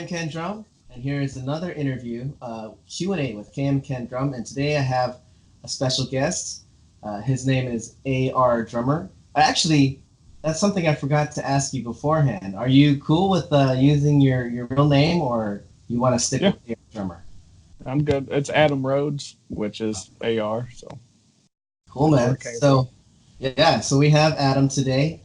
KMKanDrum, and here is another interview, Q&A with KMKanDrum, and today I have a special guest. His name is AR Drummer. Actually, that's something I forgot to ask you beforehand. Are you cool with using your real name, or you want to stick Yeah, with AR Drummer? I'm good. It's Adam Rhodes, which is AR, so Cool, that's where man. it came from. So we have Adam today.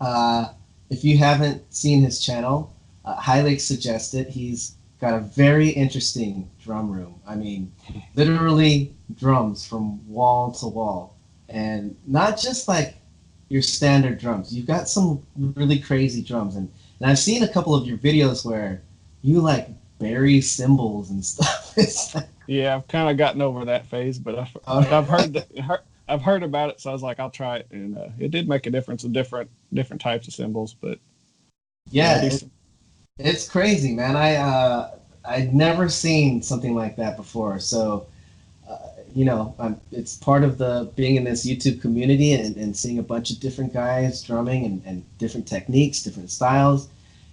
If you haven't seen his channel, highly suggest it. He's got a very interesting drum room. I mean, literally drums from wall to wall, and not just like your standard drums. You've got some really crazy drums, and I've seen a couple of your videos where you like bury cymbals and stuff. It's like, Yeah, I've kind of gotten over that phase, but I've oh, I've heard about it, so I was like, I'll try it, and it did make a difference in different types of cymbals. But yeah, yeah, it's crazy, man. I'd never seen something like that before. So it's part of the being in this YouTube community and seeing a bunch of different guys drumming and different techniques, different styles,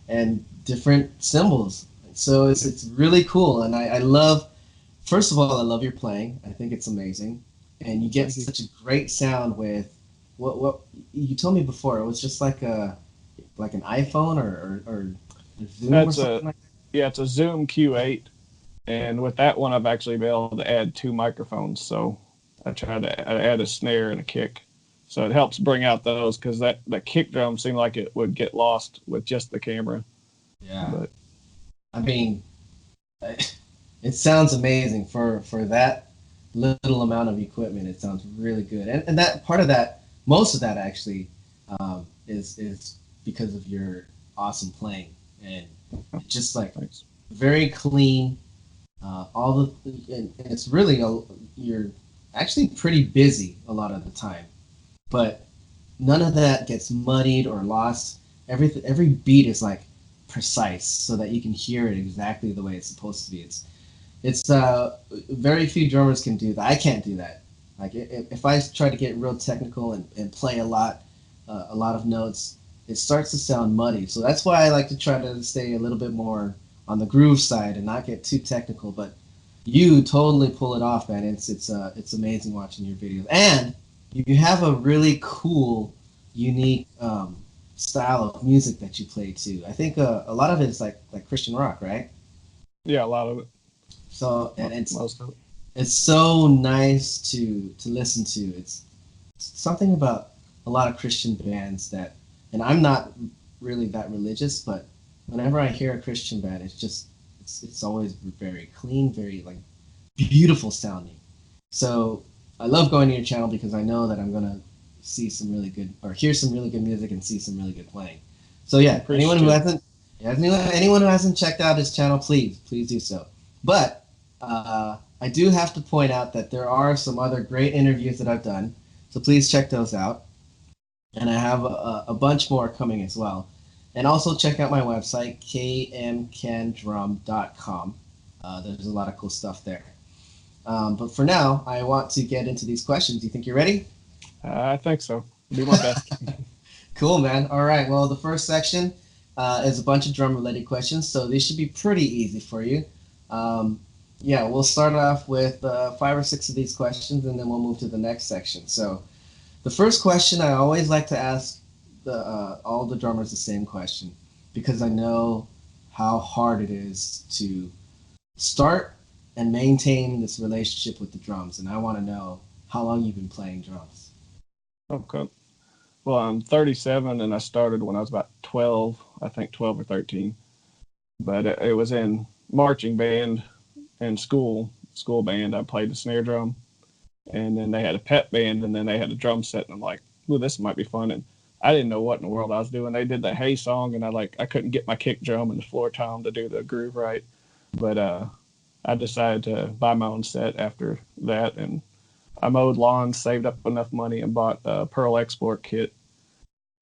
and different cymbals. So it's really cool, and I love. First of all, I love your playing. I think it's amazing, and you get thank you. such a great sound with what you told me before. It was just like an iPhone or Zoom or That's a something like Yeah, it's a Zoom Q8, and with that one, I've actually been able to add two microphones. So I add a snare and a kick, so it helps bring out those because that kick drum seemed like it would get lost with just the camera. that. Yeah, But I mean, it sounds amazing for that little amount of equipment. It sounds really good, and that part of that, most of that actually, is because of your awesome playing and just like thanks. very clean. All and it's really you're actually pretty busy a lot of the time, but none of that gets muddied or lost. Every beat is like precise so that you can hear it exactly the way it's supposed to be. It's very few drummers can do that. I can't do that. Like if I try to get real technical and play a lot of notes, it starts to sound muddy. So that's why I like to try to stay a little bit more on the groove side and not get too technical. But you totally pull it off, man. It's amazing watching your videos, and you have a really cool, unique style of music that you play too. I think a lot of it is like Christian rock, right? Yeah, a lot of it, So and most of it. it's so nice to listen to. It's something about a lot of Christian bands that, and I'm not really that religious, but whenever I hear a Christian band, it's always very clean, very like beautiful sounding. So I love going to your channel because I know that I'm gonna see some really good or hear some really good music and see some really good playing. So I yeah, appreciate it. anyone who hasn't checked out his channel, please do so. But I do have to point out that there are some other great interviews that I've done, so please check those out. And I have a bunch more coming as well. And also check out my website, kmkandrum.com. There's a lot of cool stuff there. But for now, I want to get into these questions. You think you're ready? I think so. Do my best. Cool, man. All right. Well, the first section is a bunch of drum related questions, so these should be pretty easy for you. Um, yeah, we'll start off with five or six of these questions, and then we'll move to the next section. So, the first question I always like to ask all the drummers the same question because I know how hard it is to start and maintain this relationship with the drums, and I want to know how long you've been playing drums. Okay. Well, I'm 37, and I started when I was about 12. I think 12 or 13. But it was in marching band and school band. I played the snare drum, and then they had a pep band, and then they had a drum set. And I'm like, "Well, this might be fun." And I didn't know what in the world I was doing. They did the Hey song, and I couldn't get my kick drum and the floor tom to do the groove right. But I decided to buy my own set after that, and I mowed lawns, saved up enough money, and bought a Pearl Export kit,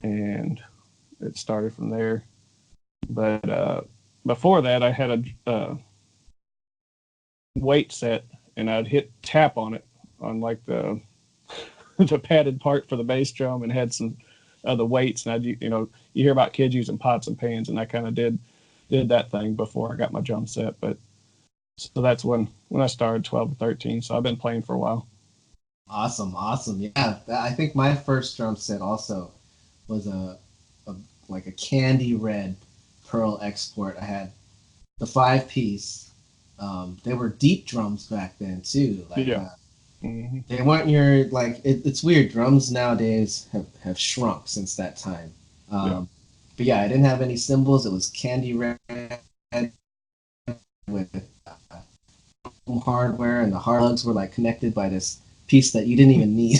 and it started from there. But before that, I had a weight set, and I'd hit tap on it on like the the padded part for the bass drum, and had some other weights. And you hear about kids using pots and pans, and I kind of did did that thing before I got my drum set. But so that's when I started 12 or 13. So I've been playing for a while. Awesome, awesome. Yeah, I think my first drum set also was a like a candy red pearl export. I had the 5 piece. They were deep drums back then too. Like Yeah. Hmm. they weren't your like it's weird. Drums nowadays have shrunk since that time. Yeah. But yeah, I didn't have any cymbals. It was candy red with hardware, and the hard lugs were like connected by this piece that you didn't even need.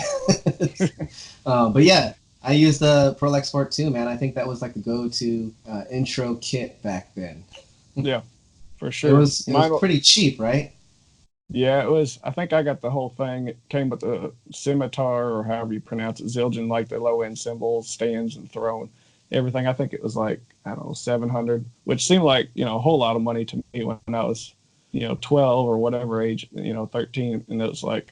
But yeah, I used the Pearl Export too, man. I think that was like the go-to intro kit back then. Yeah, for It sure. was pretty cheap, right? Yeah, it was. I think I got the whole thing. It came with the scimitar, or however you pronounce it, Zildjian, like the low end cymbals, stands, and throwing everything. I think it was like, I don't know, 700, which seemed like, a whole lot of money to me when I was, 12 or whatever age, 13, and it was like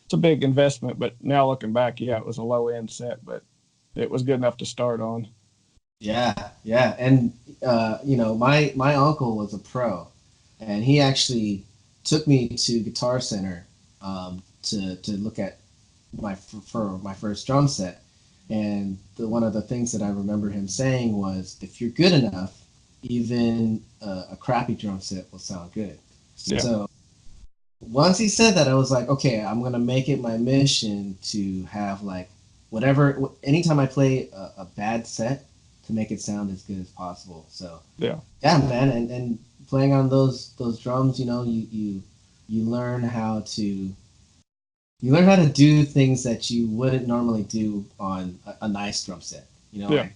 it's a big investment. But now looking back, yeah, it was a low end set, but it was good enough to start on. Yeah, yeah, and my uncle was a pro, and he actually took me to Guitar Center to look at for my first drum set, and one of the things that I remember him saying was, if you're good enough, even a crappy drum set will sound good. Yeah, So once he said that, I was like, okay, I'm gonna make it my mission to have like whatever. Anytime I play a bad set, to make it sound as good as possible. So yeah, yeah, man, and playing on those drums, you learn how to do things that you wouldn't normally do on a nice drum set. yeah, Like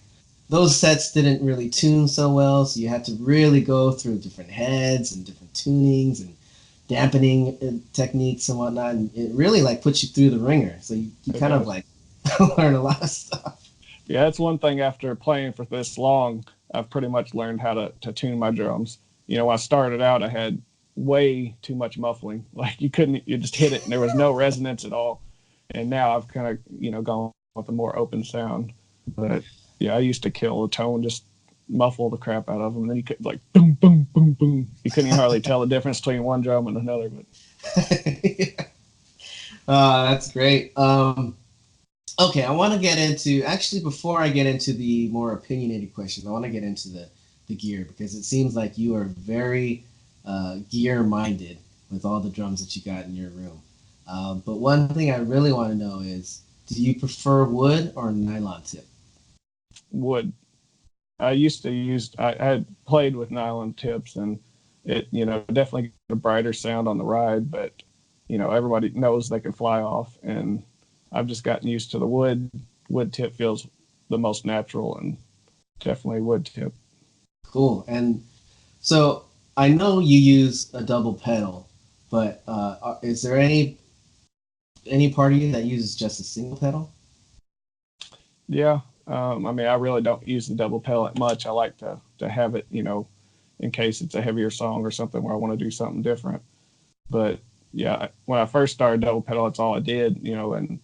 those sets didn't really tune so well, so you had to really go through different heads and different tunings and dampening techniques and whatnot, and it really like puts you through the ringer. So you it kind of does. like learn a lot of stuff. Yeah, that's one thing after playing for this long, I've pretty much learned how to tune my drums. When I started out, I had way too much muffling. Like you just hit it and there was no resonance at all. And now I've kind of, gone with a more open sound. But yeah, I used to kill the tone, just muffle the crap out of them. And then you could like boom, boom, boom, boom. You couldn't even hardly tell the difference between one drum and another. But Yeah. That's great. Okay, I want to get into actually before I get into the more opinionated questions, I want to get into the gear because it seems like you are very gear minded with all the drums that you got in your room. But one thing I really want to know is, do you prefer wood or nylon tip? wood. I had played with nylon tips and it, definitely got a brighter sound on the ride, but, everybody knows they can fly off. And I've just gotten used to the wood. Wood tip feels the most natural and definitely wood tip. Cool. And so I know you use a double pedal, but is there any part of you that uses just a single pedal? Yeah. I mean, I really don't use the double pedal that much. I like to have it, in case it's a heavier song or something where I want to do something different. But yeah, when I first started double pedal, that's all I did, and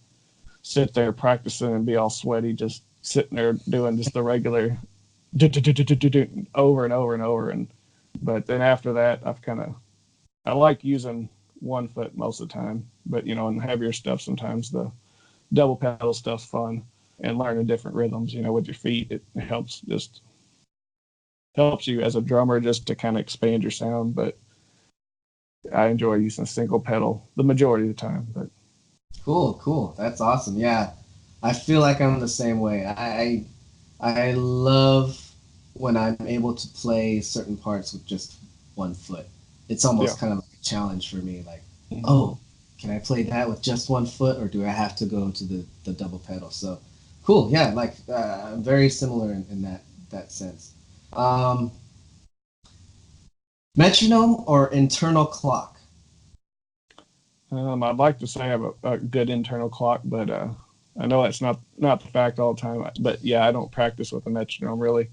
sit there practicing and be all sweaty, just sitting there doing just the regular over and over and over. And but then after that, I like using one foot most of the time, but in heavier stuff, sometimes the double pedal stuff's fun and learning different rhythms. With your feet, it helps you as a drummer just to kind of expand your sound. But I enjoy using single pedal the majority of the time. But Cool, cool. That's awesome. Yeah, I feel like I'm the same way. I love when I'm able to play certain parts with just one foot. It's yeah. almost kind of like a challenge for me. Like, Mm-hmm. oh, can I play that with just one foot, or do I have to go to the double pedal? So, cool. Yeah, like very similar in that sense. Um, Metronome or internal clock? I'd like to say I have a good internal clock, but I know that's not the fact all the time. But yeah, I don't practice with a metronome really.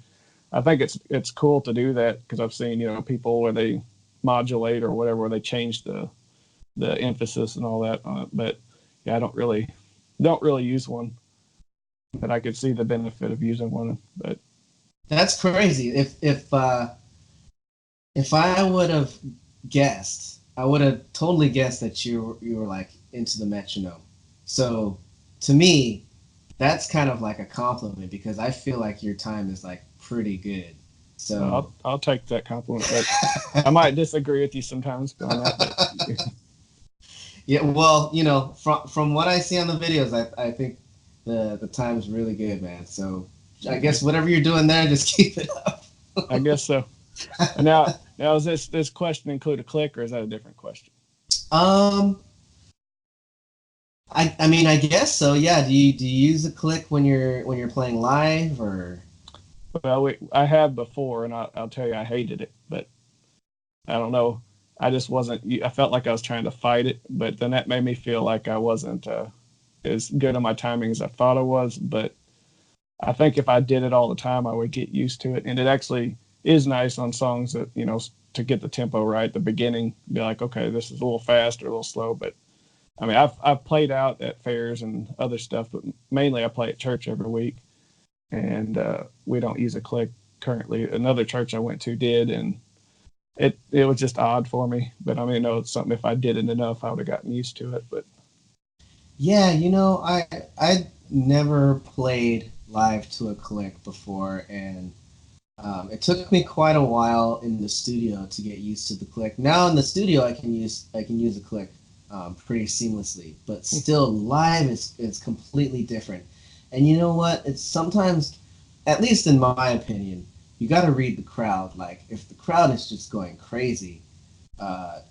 I think it's cool to do that because I've seen people where they modulate or whatever, where they change the emphasis and all that. But yeah, I don't really use one, but I could see the benefit of using one. But That's crazy. If if I would have guessed, I would have totally guessed that you were like into the metronome. So to me, that's kind of like a compliment because I feel like your time is like pretty good. So I'll take that compliment, but I might disagree with you sometimes on that. But yeah, well, from what I see on the videos, I think the time's really good, man. So I guess whatever you're doing there, just keep it up. I guess so. And now is this question include a click or is that a different question? Um, I mean, I guess so. Yeah. Do you use a click when you're playing live or? Well, I have before, and I'll tell you, I hated it, but I don't know. I just wasn't. I felt like I was trying to fight it, but then that made me feel like I wasn't as good on my timing as I thought I was. But I think if I did it all the time, I would get used to it, and it actually is nice on songs that to get the tempo right. The beginning, be like, okay, this is a little fast or a little slow, but I mean, I've played out at fairs and other stuff, but mainly I play at church every week, and we don't use a click currently. Another church I went to did, and it was just odd for me. But I mean, it's something if I did it enough, I would have gotten used to it. But Yeah, I never played live to a click before, and it took me quite a while in the studio to get used to the click. Now in the studio, I can use a click pretty seamlessly, but still live is completely different. And you know what? It's sometimes, at least in my opinion, you got to read the crowd. Like if the crowd is just going crazy,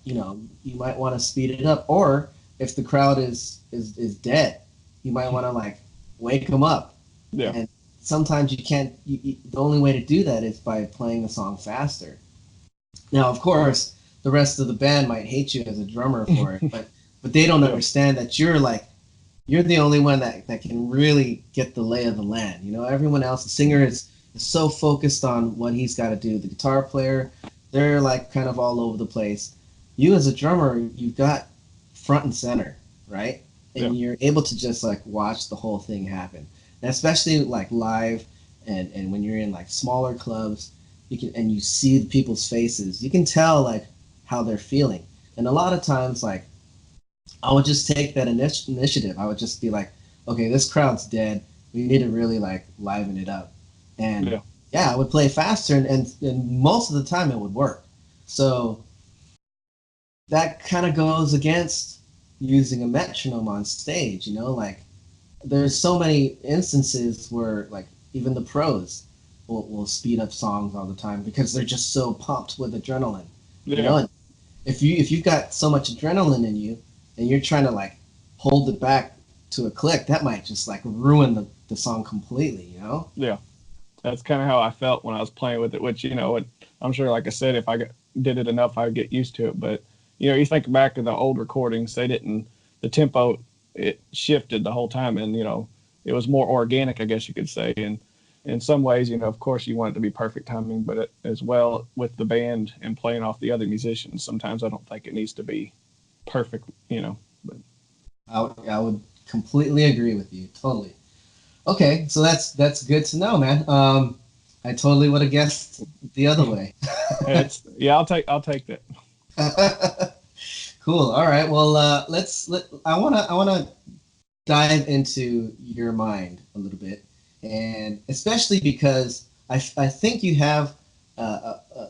you might want to speed it up. Or if the crowd is dead, you might want to like wake them up. yeah, And sometimes you can't. The only way to do that is by playing the song faster. Now, of course, the rest of the band might hate you as a drummer for it, but they don't yeah, understand that you're the only one that can really get the lay of the land. Everyone else, the singer is so focused on what he's got to do. The guitar player, they're like kind of all over the place. You as a drummer, you've got front and center, right? yeah, And you're able to just like watch the whole thing happen. And especially like live and when you're in like smaller clubs, you see the people's faces. You can tell like how they're feeling. And a lot of times like I would just take that initiative. I would just be like, okay, this crowd's dead. We need to really like liven it up. And yeah. yeah, I would play faster, and most of the time it would work. So that kind of goes against using a metronome on stage. Like there's so many instances where like even the pros will speed up songs all the time because they're just so pumped with adrenaline. Yeah. And if you've got so much adrenaline in you and you're trying to like hold it back to a click, that might just like ruin the song completely. Yeah, that's kind of how I felt when I was playing with it. Which I'm sure, like I said, if did it enough, I'd get used to it. But you think back to the old recordings, they didn't. The tempo it shifted the whole time, and it was more organic, I guess you could say. And in some ways, of course, you want it to be perfect timing, but as well with the band and playing off the other musicians, sometimes I don't think it needs to be perfect. But I would completely agree with you, totally. Okay, so that's good to know, man. I totally would have guessed the other way. it's yeah, I'll take that. Cool. All right. Well, I wanna dive into your mind a little bit, and especially because I think you have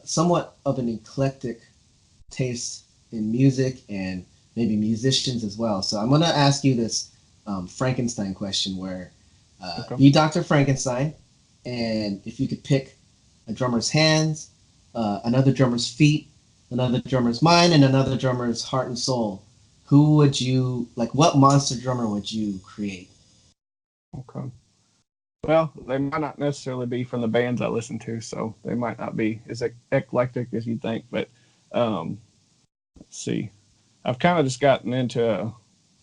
somewhat of an eclectic taste in music and maybe musicians as well. So I'm gonna ask you this Frankenstein question, where Okay. be Dr. Frankenstein, and if you could pick a drummer's hands, another drummer's feet, another drummer's mind, and another drummer's heart and soul, who would you like? What monster drummer would you create? Okay. Well, they might not necessarily be from the bands I listen to, so they might not be as eclectic as you think. But um, let's see. I've kind of just gotten into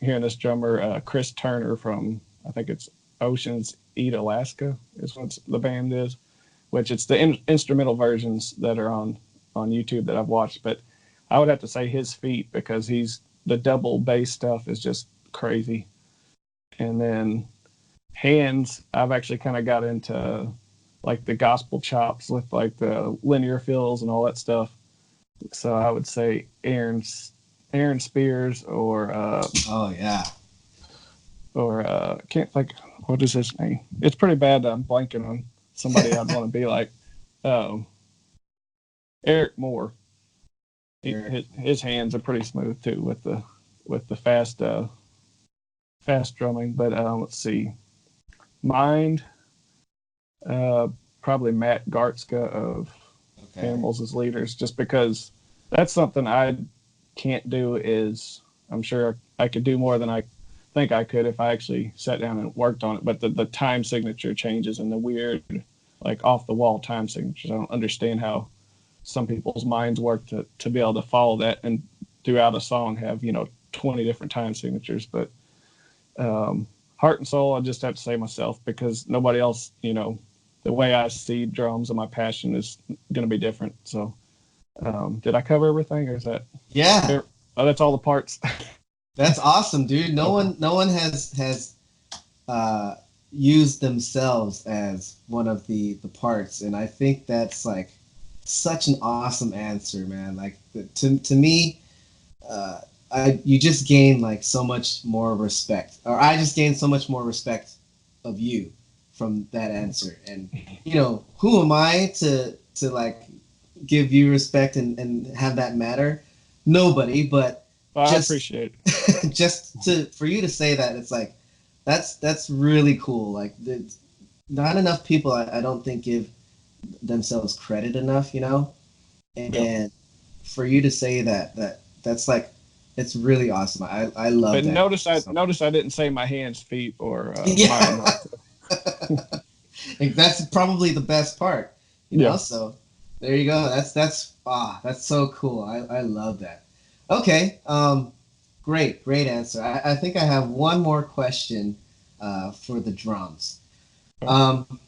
hearing this drummer, Chris Turner from, I think it's Oceans Eat Alaska, is what the band is, which it's the instrumental versions that are on YouTube that I've watched. But I would have to say his feet because the double bass stuff is just crazy. And then hands, I've actually kind of got into like the gospel chops with like the linear fills and all that stuff. So I would say Aaron Spears Oh yeah. can't think what is his name. It's pretty bad that I'm blanking on somebody I'd want to be like. Um, Eric Moore. Eric. His hands are pretty smooth too with the fast drumming. But let's see, Mind, uh, probably Matt Gartzka of Okay. Animals as Leaders, just because that's something I can't do. Is I'm sure I could do more than I think I could if I actually sat down and worked on it. But the time signature changes and the weird, like off the wall time signatures. I don't understand how some people's minds work to be able to follow that and throughout a song have 20 different time signatures. But heart and soul, I just have to say myself, because nobody else, the way I see drums and my passion is going to be different. So did I cover everything, or is that Yeah. oh, that's all the parts? That's awesome, dude. No Okay. one, no one has uh, used themselves as one of the parts, and I think that's like such an awesome answer, man. Like to me, uh, I you just gain like so much more respect, or I just gained so much more respect of you from that answer. And who am I to like give you respect and have that matter? Nobody, but Well, I just appreciate it. just to for you to say that, it's like that's really cool. Like not enough people, I don't think, give themselves credit enough, Yeah. and for you to say that's like it's really awesome. I love But that. So notice I didn't say my hands, feet, or mind. yeah, like, that's probably the best part, Yeah. So there you go. That's so cool. I love that. Okay, great answer. I think I have one more question for the drums. Um,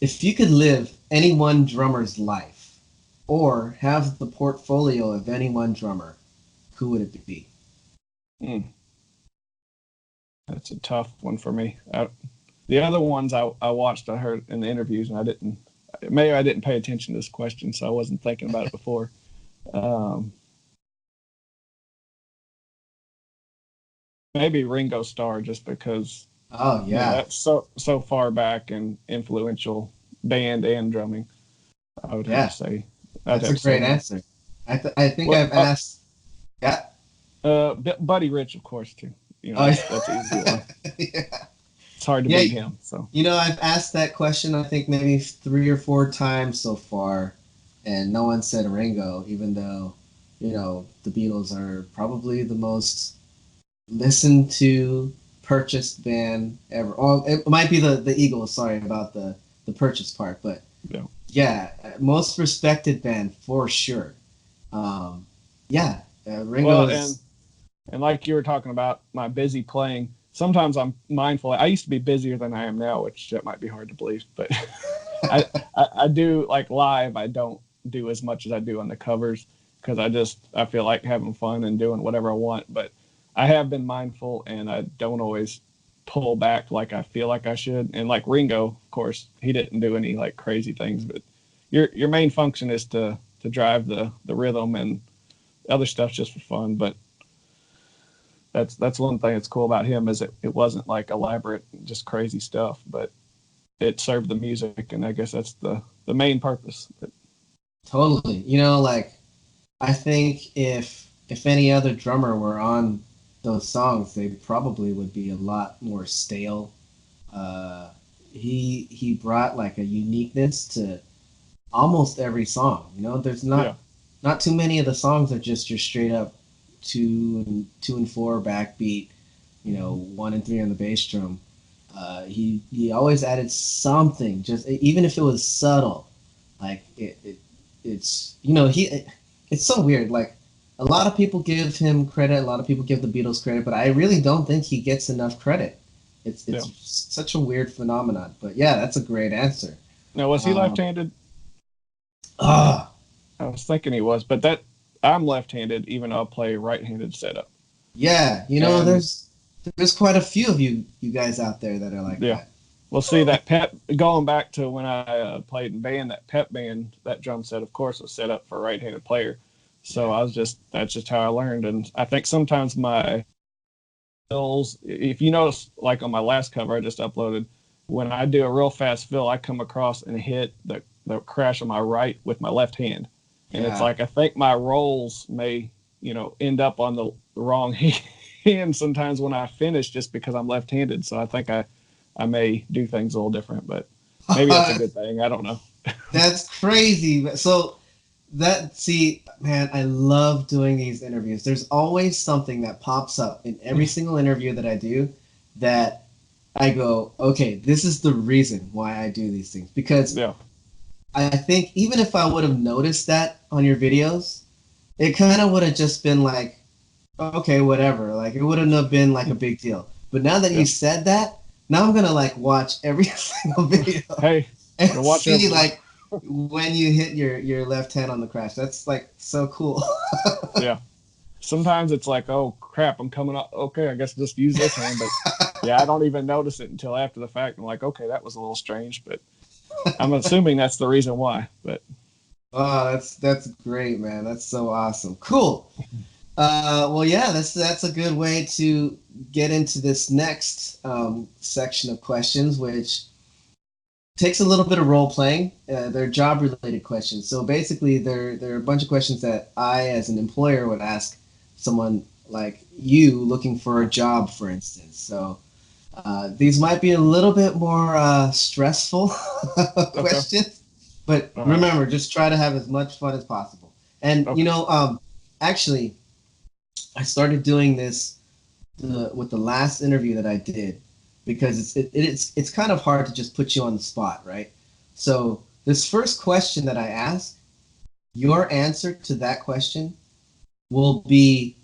if you could live any one drummer's life, or have the portfolio of any one drummer, who would it be? Mm, that's a tough one for me. The other ones I watched, I heard in the interviews, and maybe I didn't pay attention to this question, so I wasn't thinking about it before. Um, Maybe Ringo Starr, just because Oh yeah, that's so far back and influential band and drumming. I would have to yeah. say, I'd That's have a to say great him. answer. I think Well, I've asked. Yeah. Buddy Rich, of course, too. Oh That's an easy one. yeah. It's hard to Yeah. beat him. So I've asked that question, I think maybe 3 or 4 times so far, and no one said Ringo, even though, the Beatles are probably the most listened to, purchased band ever. Oh, it might be the Eagles. Sorry about the purchase part, but yeah. yeah, most respected band for sure. Um, yeah, Ringo Well, is. and like you were talking about my busy playing, sometimes I'm mindful. I used to be busier than I am now, which that might be hard to believe, but I do like live. I don't do as much as I do on the covers, because I feel like having fun and doing whatever I want. But I have been mindful, and I don't always pull back like I feel like I should. And like Ringo, of course, he didn't do any like crazy things, but your main function is to drive the rhythm, and other stuff's just for fun. But that's one thing that's cool about him, is it wasn't like elaborate, just crazy stuff, but it served the music, and I guess that's the main purpose. But, Totally. Like I think if any other drummer were on those songs, they probably would be a lot more stale. Uh, he brought like a uniqueness to almost every song. There's yeah, not too many of the songs are just your straight up 2 and 4 backbeat. 1 and 3 on the bass drum. He always added something, just even if it was subtle. Like it's he it's so weird. Like a lot of people give him credit, a lot of people give the Beatles credit, but I really don't think he gets enough credit. yeah. It's such a weird phenomenon. But yeah, that's a great answer. Now, was he Um, left-handed? ah, I was thinking he was, but that I'm left-handed, even though I play right-handed setup. yeah, And there's quite a few of you guys out there that are like yeah, that. Well, see that pep. Going back to when I played in band, that pep band, that drum set, of course, was set up for a right-handed player. So Yeah. I was just that's just how I learned. And I think sometimes my fills, if you notice, like on my last cover I just uploaded, when I do a real fast fill, I come across and hit the crash on my right with my left hand, and it's Yeah. like I think my rolls may end up on the wrong hand sometimes when I finish just because I'm left-handed. So I think I may do things a little different, but maybe that's a good thing. I don't know. That's crazy. So that see, man, I love doing these interviews. There's always something that pops up in every single interview that I do that I go, okay, this is the reason why I do these things. Because Yeah. I think even if I would have noticed that on your videos, it kind of would have just been like, okay, whatever. Like it wouldn't have been like a big deal. But now that you Yeah. said that, now I'm gonna like watch every single video Hey, and go watch see everyone. like when you hit your left hand on the crash. That's like so cool. Yeah. Sometimes it's like, oh crap, I'm coming up. Okay, I guess just use this hand. But yeah, I don't even notice it until after the fact. I'm like, okay, that was a little strange, but I'm assuming that's the reason why. But Oh, that's great, man. That's so awesome. Cool. Well, yeah, that's a good way to get into this next section of questions, which takes a little bit of role playing. They're job related questions. So basically, they're a bunch of questions that I, as an employer, would ask someone like you looking for a job, for instance. So these might be a little bit more stressful okay, questions, but all right, remember, just try to have as much fun as possible. And okay, actually, I started doing this with the last interview that I did because it's kind of hard to just put you on the spot, right? So this first question that I ask, your answer to that question will be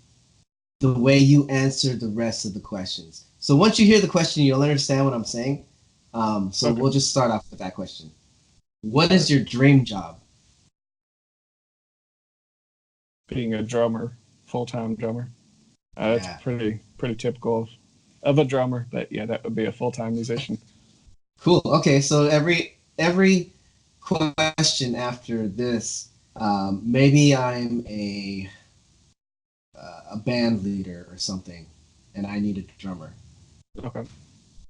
the way you answer the rest of the questions. So once you hear the question, you'll understand what I'm saying. So okay. we'll just start off with that question. What All is right. your dream job? Being a drummer, full time drummer. That's Yeah, pretty typical of a drummer. But yeah, that would be a full time musician. cool. Okay, so every question after this, maybe I'm a band leader or something, and I need a drummer. Okay,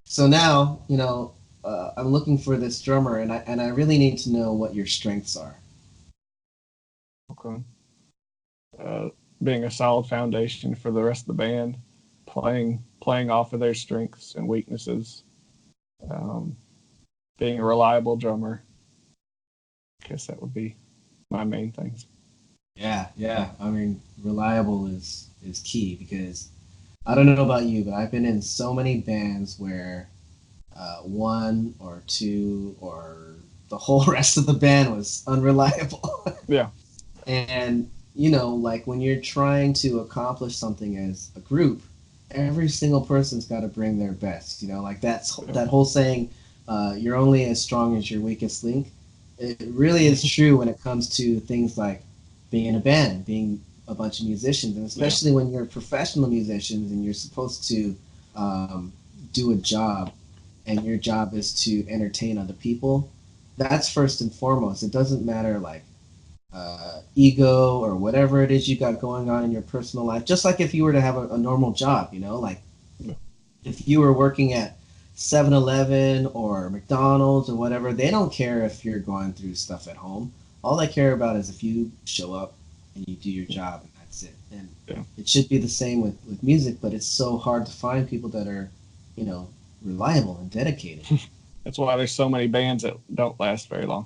So now, I'm looking for this drummer, and I really need to know what your strengths are. okay. Uh, Being a solid foundation for the rest of the band, playing off of their strengths and weaknesses. Um, Being a reliable drummer. I guess that would be my main things. Yeah, yeah. I mean, reliable is key because I don't know about you, but I've been in so many bands where one or two or the whole rest of the band was unreliable. Yeah, And like when you're trying to accomplish something as a group, every single person's got to bring their best. Like yeah, that whole saying, "You're only as strong as your weakest link." It really is true when it comes to things like being in a band, being a bunch of musicians, and yeah, especially when you're professional musicians and you're supposed to um, do a job, and your job is to entertain other people. That's first and foremost. It doesn't matter like ego or whatever it is you got going on in your personal life. Just like if you were to have a normal job, like yeah, if you were working at 7-Eleven or McDonald's or whatever, they don't care if you're going through stuff at home. All they care about is if you show up and you do your job, and that's it. And yeah. it should be the same with music, but it's so hard to find people that are, reliable and dedicated. That's why there's so many bands that don't last very long.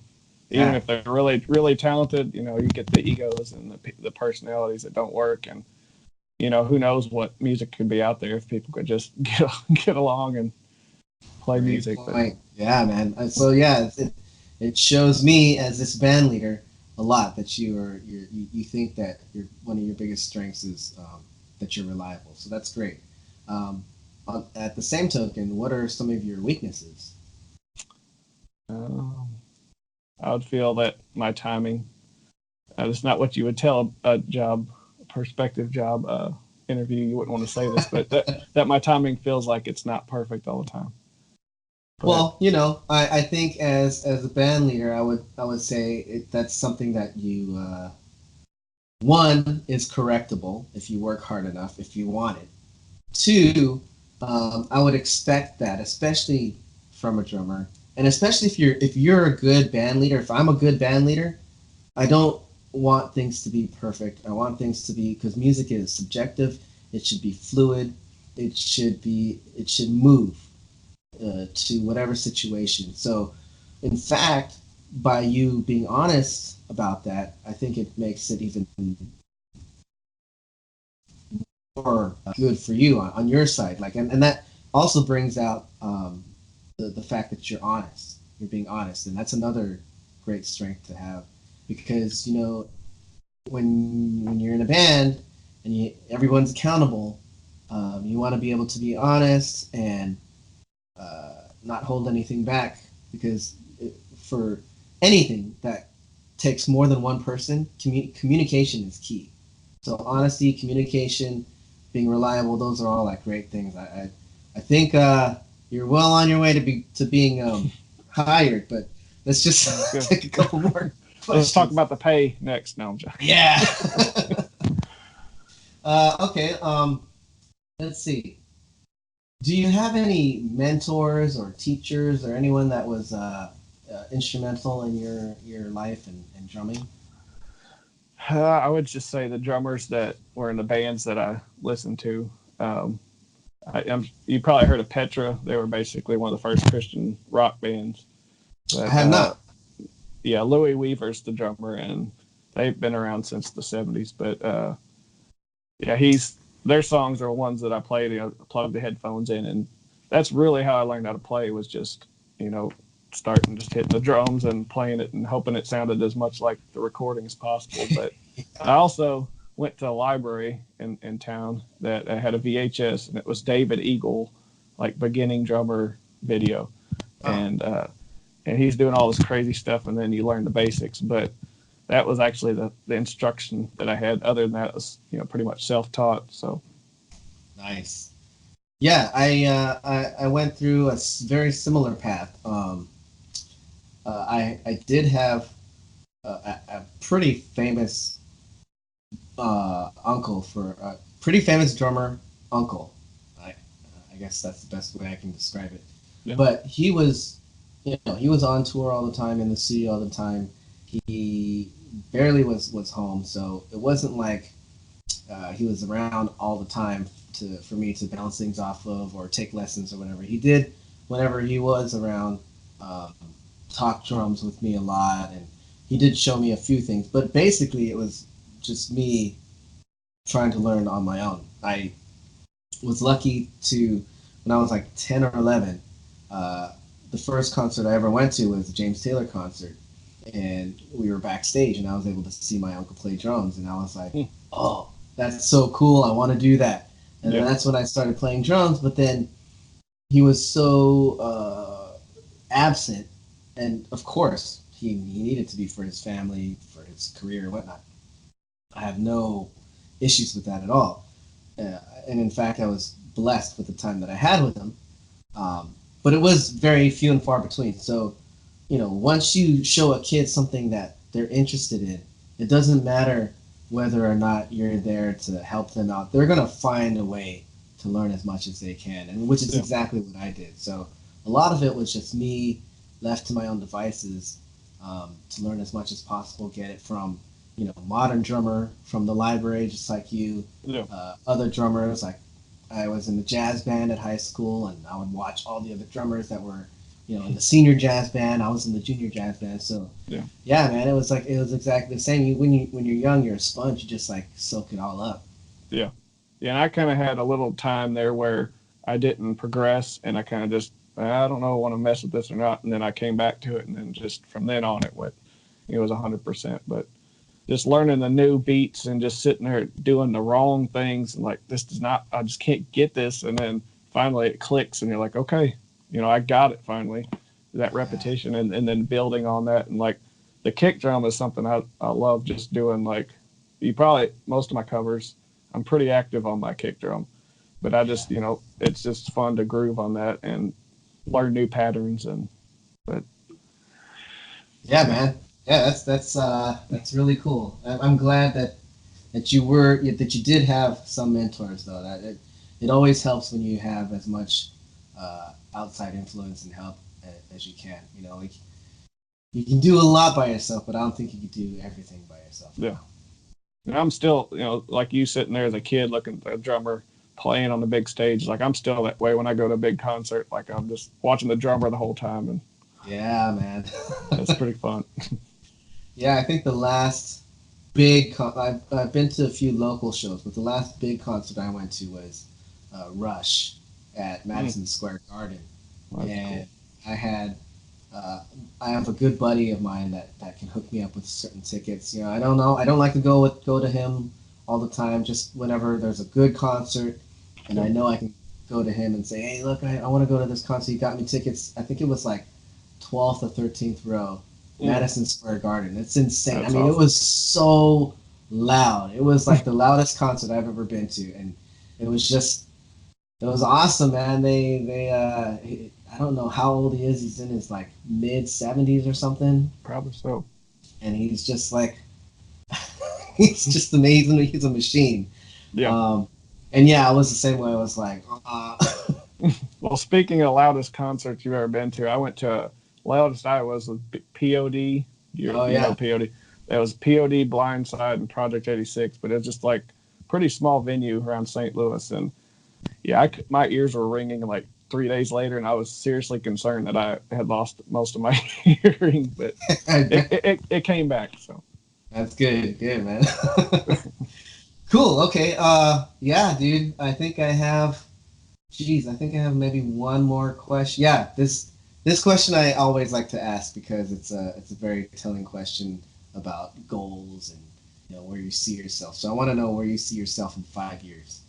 Even Yeah. if they're really talented, you get the egos and the personalities that don't work, and who knows what music could be out there if people could just get along and play Great music. But point. Yeah, man. So yeah, it shows me as this band leader a lot that you think that one of your biggest strengths is that you're reliable. So that's great. Um, at the same token, what are some of your weaknesses? um, I would feel that my timing is not what you would tell a prospective job interview. You wouldn't want to say this, but that my timing feels like it's not perfect all the time. But Well, I think as a band leader, I would say that's something that you one is correctable if you work hard enough if you want it. Two, I would expect that, especially from a drummer, and especially if you're a good band leader. If I'm a good band leader, I don't want things to be perfect. I want things to be because music is subjective. It should be fluid. It should move to whatever situation. So, in fact, by you being honest about that, I think it makes it even more good for you on your side. Like, and that also brings out the fact that you're honest. You're being honest, and that's another great strength to have because when you're in a band and everyone's accountable, you want to be able to be honest and not hold anything back because for anything that takes more than one person, communication is key. So honesty, communication, being reliable, those are all like great things. I think you're well on your way to being hired, but let's sounds just good. take a couple more Let's talk questions. about the pay next. Now, I'm joking. Yeah. Okay. Let's see. Do you have any mentors or teachers or anyone that was instrumental in your life and drumming? I would just say the drummers that were in the bands that I listened to. Um, you probably heard of Petra. They were basically one of the first Christian rock bands. I But have not. yeah, Louis Weaver's the drummer, and they've been around since the '70s. But yeah, he's their songs are ones that I played. Plug the headphones in, and that's really how I learned how to play. Was just you know starting just hitting the drums and playing it and hoping it sounded as much like the recording as possible. But I also went to a library in town that had a VHS, and it was David Eagle, like beginning drummer video, Oh, and and he's doing all this crazy stuff, and then you learn the basics. But that was actually the instruction that I had. Other than that, it was pretty much self taught. So nice. Yeah, I went through a very similar path. I did have a pretty famous uncle for a pretty famous drummer uncle. I guess that's the best way I can describe it. yeah, But he was on tour all the time in the studio all the time. He barely was home, so it wasn't like he was around all the time for me to bounce things off of or take lessons or whatever. He did whenever he was around. Um, talk drums with me a lot, and he did show me a few things. But basically, it was just me trying to learn on my own. I was lucky to when I was like 10 or 11. The first concert I ever went to was a James Taylor concert, and we were backstage, and I was able to see my uncle play drums, and I was like, hmm, "Oh, that's so cool! I want to do that." And then yeah, that's when I started playing drums. But then he was so absent, and of course he needed to be for his family, for his career, and whatnot. I have no issues with that at all, and in fact, I was blessed with the time that I had with him. But it was very few and far between. So, once you show a kid something that they're interested in, it doesn't matter whether or not you're there to help them out. They're gonna find a way to learn as much as they can, and which is yeah, exactly what I did. So, a lot of it was just me left to my own devices to learn as much as possible. Get it from modern drummer from the library, just like you. yeah. Other drummers like I was in the jazz band at high school, and I would watch all the other drummers that were, in the senior jazz band. I was in the junior jazz band, so Yeah. yeah, man, it was exactly the same. When you're young, you're a sponge. You just like soak it all up. Yeah. Yeah. And I kind of had a little time there where I didn't progress and I kind of just, I don't know, want to mess with this or not. And then I came back to it. And then just from then on, it was 100%. But just learning the new beats and just sitting there doing the wrong things and like, this does not, I just can't get this. And then finally it clicks and you're like, okay, I got it finally. That Yeah, repetition and then building on that. And like the kick drum is something I love just doing. Like, most of my covers, I'm pretty active on my kick drum, but I yeah, just, it's just fun to groove on that. And learn new patterns. And but Yeah, yeah, man. Yeah, that's really cool. I'm glad that you did have some mentors though. That it always helps when you have as much outside influence and help as you can. Like you can do a lot by yourself, but I don't think you can do everything by yourself. yeah. And I'm still, like you sitting there as a kid looking at a drummer playing on the big stage. Like I'm still that way when I go to a big concert. Like I'm just watching the drummer the whole time, and Yeah, man. it's pretty fun. Yeah, I think the last big I've been to a few local shows, but the last big concert I went to was Rush at Mm, Madison Square Garden, that's and cool. I had uh, I have a good buddy of mine that can hook me up with certain tickets. I don't know. I don't like to go to him all the time. Just whenever there's a good concert, and I Yeah, know I can go to him and say, "Hey, look, I want to go to this concert. He got me tickets. I think it was like 12th or 13th row, mm, Madison Square Garden. It's insane. I that's mean, it awesome. was so loud. It was like the loudest concert I've ever been to, and it was just it was awesome, man. I don't know how old he is. He's in his like mid 70s or something, Probably so. and he's just like he's just amazing. He's a machine. Yeah. Um, and yeah, I was the same way. I was like, Well, speaking of loudest concerts you've ever been to, I went to loudest I was with POD. You oh you know yeah, POD. That was POD, Blindside, and Project 86, but it was just like pretty small venue around St. Louis, and yeah, my ears were ringing like 3 days later, and I was seriously concerned that I had lost most of my hearing, but it came back. So that's good, good man. Cool. Okay. Yeah, dude. I think I have. Jeez, I think I have maybe one more question. Yeah, this question I always like to ask because it's a very telling question about goals and where you see yourself. So I want to know where you see yourself in 5 years.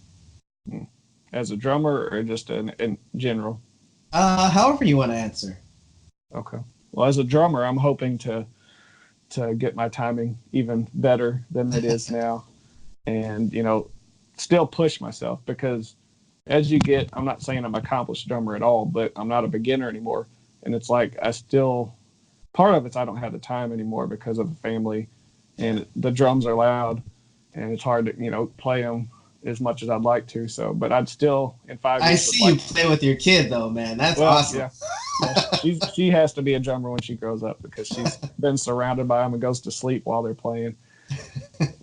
mm. As a drummer or just in general? However you want to answer. Okay. Well, as a drummer, I'm hoping to get my timing even better than it is now, and still push myself because as you get, I'm not saying I'm an accomplished drummer at all, but I'm not a beginner anymore, and it's like I still, part of it's I don't have the time anymore because of the family, Yeah. and the drums are loud, and it's hard to play them as much as I'd like to. So, but I'd still in five I years would see you like. play with your kid though, man. That's Well, awesome. yeah, yeah, she has to be a drummer when she grows up because she's been surrounded by them and goes to sleep while they're playing.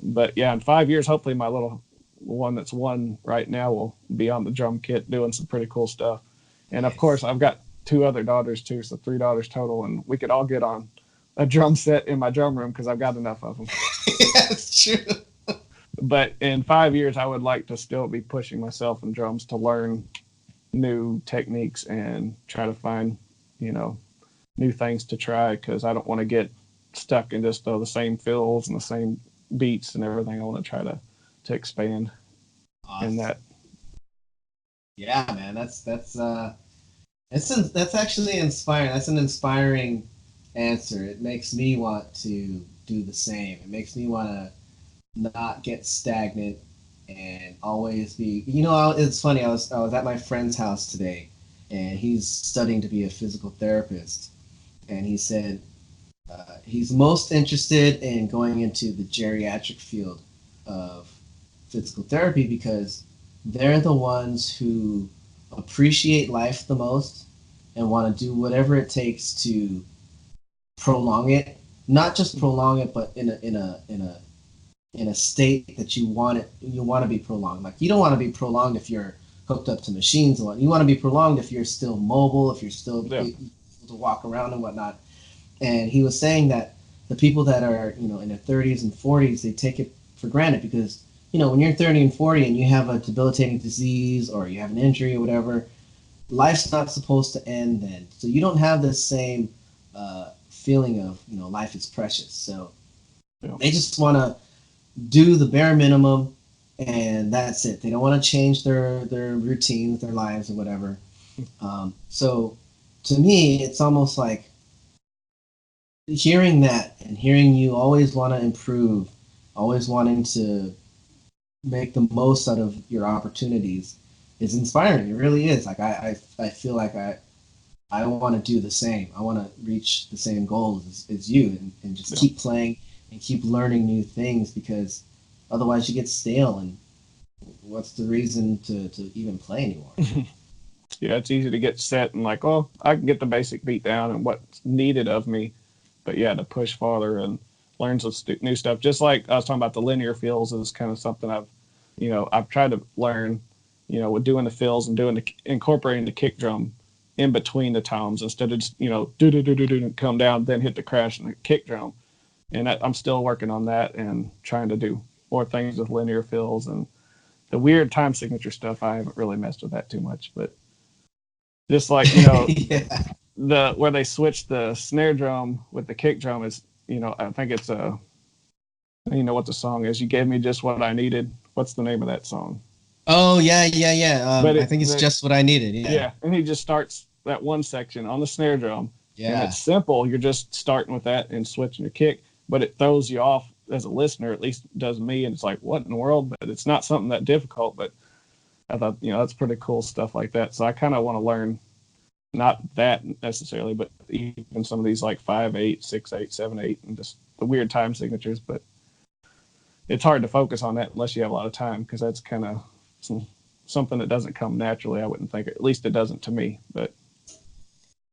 But yeah, in 5 years, hopefully my little one that's one right now will be on the drum kit doing some pretty cool stuff. And of course, Nice. I've got two other daughters too, so three daughters total, and we could all get on a drum set in my drum room because I've got enough of them. Yeah, it's true. But in 5 years, I would like to still be pushing myself in drums to learn new techniques and try to find, you know, new things to try because I don't want to get stuck in just the same fills and the same beats and everything. I want to try to expand in Awesome. that. Yeah, man. That's actually inspiring. That's an inspiring answer. It makes me want to do the same. It makes me want to not get stagnant and always be. It's funny. I was at my friend's house today, and he's studying to be a physical therapist, and he said he's most interested in going into the geriatric field of physical therapy because they're the ones who appreciate life the most and want to do whatever it takes to prolong it. Not just prolong it, but in a state that you want to be prolonged. Like you don't want to be prolonged if you're hooked up to machines and what. You want to be prolonged if you're still mobile, if you're still Yeah, able to walk around and whatnot. And he was saying that the people that are in their 30s and 40s, they take it for granted because when you're 30 and 40 and you have a debilitating disease or you have an injury or whatever, life's not supposed to end then. So you don't have this same feeling of life is precious. So yeah, they just want to do the bare minimum, and that's it. They don't want to change their routines, their lives, or whatever. So to me, it's almost like hearing that and hearing you always want to improve, always wanting to make the most out of your opportunities is inspiring. It really is. Like I feel like I want to do the same. I want to reach the same goals as you, and just Yeah. keep playing and keep learning new things, because otherwise you get stale, and what's the reason to even play anymore? Yeah, it's easy to get set and like, oh, I can get the basic beat down and what's needed of me. But yeah, to push farther and learn some new stuff. Just like I was talking about, the linear fills is kind of something I've tried to learn, with doing the fills and incorporating the kick drum in between the toms instead of just, do do do do do come down, then hit the crash and the kick drum. And I'm still working on that and trying to do more things with linear fills and the weird time signature stuff. I haven't really messed with that too much, but just like, Yeah. the where they switch the snare drum with the kick drum is, I think it's what the song is. You gave me just what I needed. What's the name of that song? Oh yeah, yeah, yeah. But I think it's just what I needed. Yeah. yeah, and he just starts that one section on the snare drum, and Yeah. it's simple. You're just starting with that and switching your kick, but it throws you off as a listener. At least it does me, and it's like, what in the world? But it's not something that difficult. But I thought, that's pretty cool stuff like that. So I kind of want to learn, not that necessarily, but even some of these like 5/8, 6/8, 7/8, and just the weird time signatures. But it's hard to focus on that unless you have a lot of time, because that's kind of something that doesn't come naturally. I wouldn't think, at least it doesn't to me. But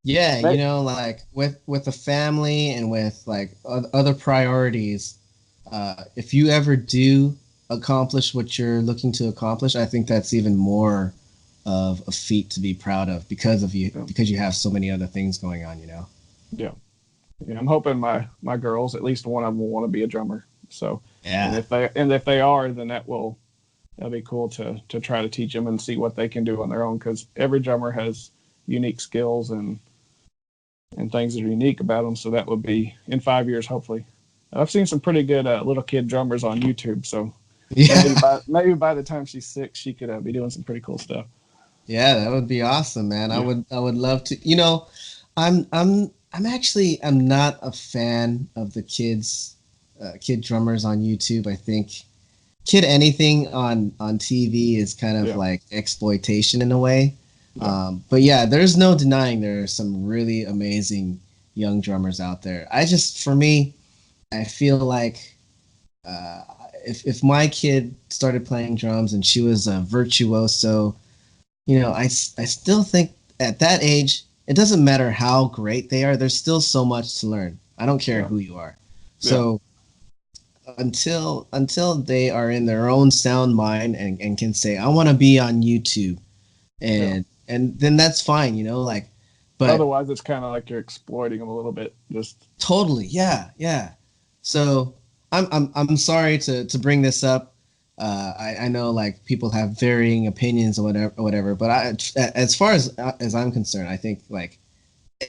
Yeah, that, like with the family and with like other priorities, if you ever do accomplish what you're looking to accomplish, I think that's even more of a feat to be proud of, because of you, yeah, because you have so many other things going on, you know. yeah, yeah. I'm hoping my girls, at least one of them, will want to be a drummer. So, and Yeah. if they are, then that'll be cool to try to teach them and see what they can do on their own, because every drummer has unique skills and things that are unique about them. So that would be in 5 years, hopefully. I've seen some pretty good little kid drummers on YouTube. So maybe Yeah. by the time she's 6, she could be doing some pretty cool stuff. Yeah, that would be awesome, man. Yeah, I would love to. I'm actually I'm not a fan of the kid drummers on YouTube. I think kid anything on TV is kind of yeah, like exploitation in a way. yeah, But yeah, there's no denying there are some really amazing young drummers out there. For me, I feel like uh, if my kid started playing drums and she was a virtuoso, I still think at that age, it doesn't matter how great they are, there's still so much to learn. I don't care yeah, who you are. yeah, So until they are in their own sound mind and can say, I want to be on YouTube, yeah. and then that's fine, like, but Otherwise, it's kind of like you're exploiting them a little bit. Just totally, yeah, yeah. So I'm sorry to bring this up. I know like people have varying opinions or whatever, but as far as I'm concerned, I think like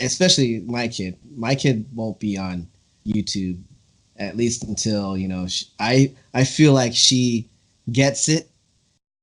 especially my kid won't be on YouTube at least until I feel like she gets it,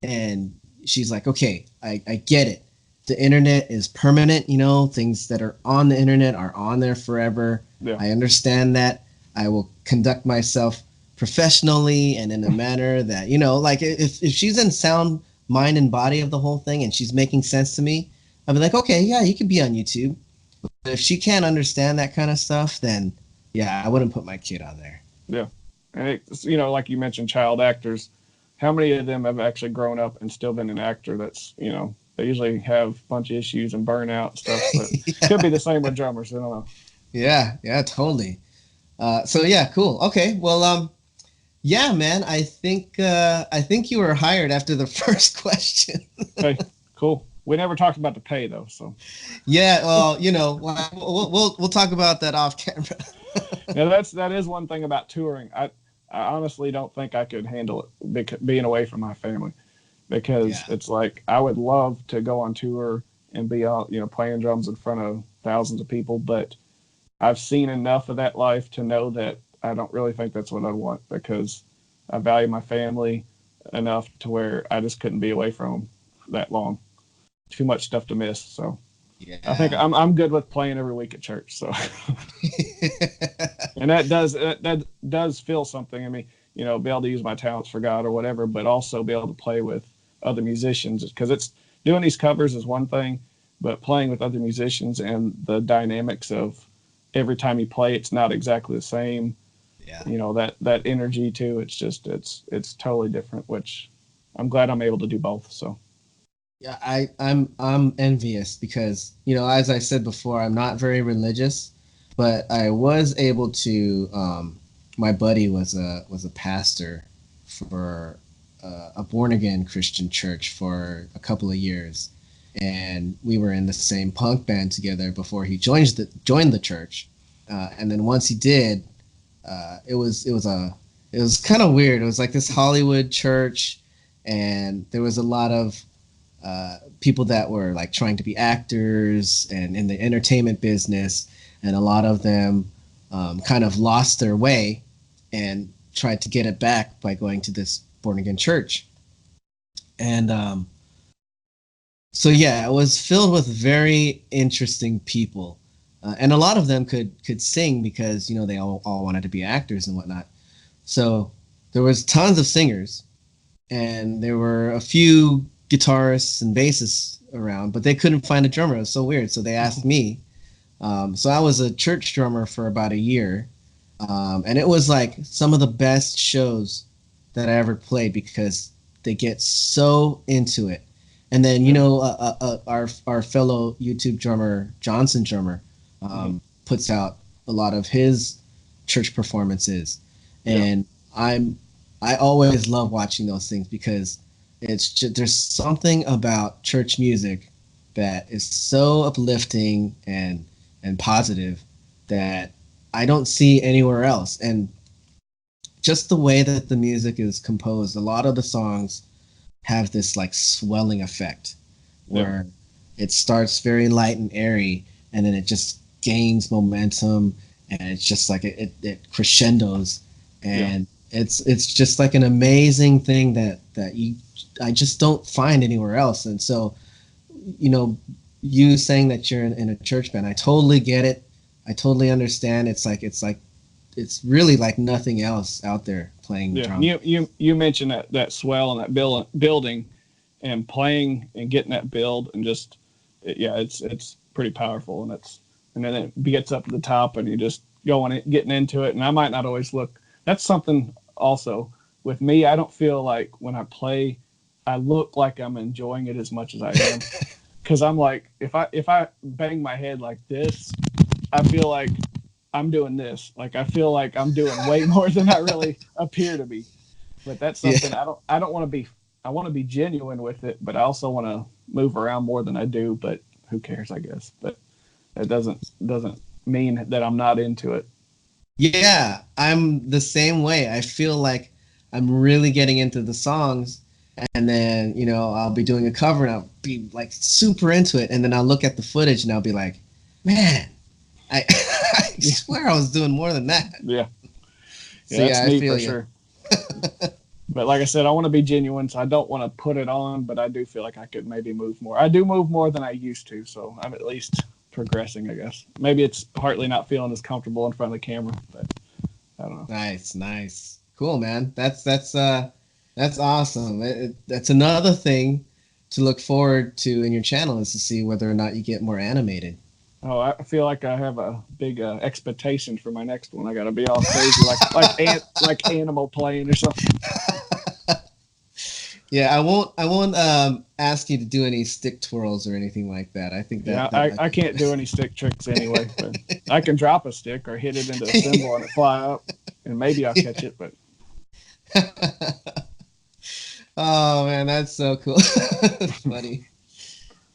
and she's like, okay, I get it. The internet is permanent, things that are on the internet are on there forever. yeah, I understand that. I will conduct myself professionally and in a manner that, like if she's in sound mind and body of the whole thing and she's making sense to me, I'll be like, okay, yeah, you can be on YouTube. But if she can't understand that kind of stuff, then yeah, I wouldn't put my kid on there. yeah. And it's, like you mentioned, child actors. How many of them have actually grown up and still been an actor? That's, they usually have a bunch of issues and burnout and stuff. But could be the same with drummers. I don't know. Yeah, yeah, totally. So yeah, cool. Okay, well, yeah, man, I think you were hired after the first question. Hey, cool. We never talked about the pay though, so Yeah, well, we'll talk about that off camera. yeah, that is one thing about touring. I honestly don't think I could handle it being away from my family, because Yeah, it's like I would love to go on tour and be out, playing drums in front of thousands of people, but I've seen enough of that life to know that I don't really think that's what I want, because I value my family enough to where I just couldn't be away from them that long. Too much stuff to miss. So I think yeah. I'm good with playing every week at church. So and that does feel something. I mean, be able to use my talents for God or whatever, but also be able to play with other musicians, because it's doing these covers is one thing, but playing with other musicians and the dynamics of every time you play, it's not exactly the same. Yeah. You know, that energy too. It's just it's totally different. Which I'm glad I'm able to do both. So Yeah, I'm envious because, as I said before, I'm not very religious, but I was able to. My buddy was a pastor for a born again Christian church for a couple of years, and we were in the same punk band together before he joined the church, and then once he did, it was kind of weird. It was like this Hollywood church, and there was a lot of people that were like trying to be actors and in the entertainment business, and a lot of them kind of lost their way and tried to get it back by going to this born again church. And so yeah, it was filled with very interesting people, and a lot of them could sing because they all wanted to be actors and whatnot. So there was tons of singers, and there were a few guitarists and bassists around, but they couldn't find a drummer. It was so weird. So they asked me. So I was a church drummer for about a year, and it was like some of the best shows that I ever played because they get so into it. And then our fellow YouTube drummer Johnson drummer puts out a lot of his church performances, and I always love watching those things because it's just, there's something about church music that is so uplifting and positive that I don't see anywhere else. And just the way that the music is composed, a lot of the songs have this like swelling effect where it starts very light and airy, and then it just gains momentum, and it's just like it crescendos, and it's just like an amazing thing that I just don't find anywhere else. And so, you saying that you're in a church band, I totally get it. I totally understand. It's really like nothing else out there playing drums. You mentioned that swell and that building and playing and getting that build, and just it's pretty powerful, and then it gets up to the top and you just getting into it. And I might not always look. That's something also with me. I don't feel like when I play, I look like I'm enjoying it as much as I am, because I'm like, if I bang my head like this, I feel like I'm doing this. Like I feel like I'm doing way more than I really appear to be. But that's something I don't want to be. I want to be genuine with it, but I also want to move around more than I do. But who cares, I guess. But it doesn't mean that I'm not into it. Yeah, I'm the same way. I feel like I'm really getting into the songs, and then I'll be doing a cover and I'll be like super into it, and then I'll look at the footage and I'll be like, man, I I swear I was doing more than that. Yeah, So that's yeah, I me feel for you. sure. But like I said, I want to be genuine, so I don't want to put it on, but I do feel like I could maybe move more. I do move more than I used to, so I'm at least progressing, I guess. Maybe it's partly not feeling as comfortable in front of the camera, but I don't know. Nice, cool, man. That's awesome. That's another thing to look forward to in your channel is to see whether or not you get more animated. Oh, I feel like I have a big expectation for my next one. I got to be all crazy, like Animal Plane or something. Yeah, I won't ask you to do any stick twirls or anything like that. I think that I can't do any stick tricks anyway. But I can drop a stick or hit it into a cymbal and it fly up, and maybe I'll catch it. But oh man, that's so cool. That's funny.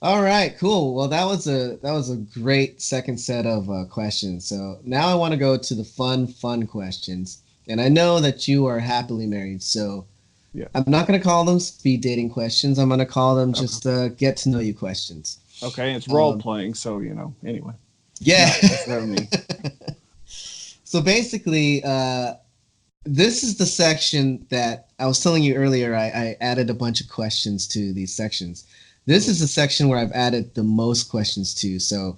All right, cool. Well, that was a great second set of questions. So now I want to go to the fun questions. And I know that you are happily married, so yeah. I'm not going to call them speed dating questions. I'm going to call them just get to know you questions. Okay, it's role playing, so anyway. Yeah. Me. So basically, this is the section that I was telling you earlier. I added a bunch of questions to these sections. This is the section where I've added the most questions to. So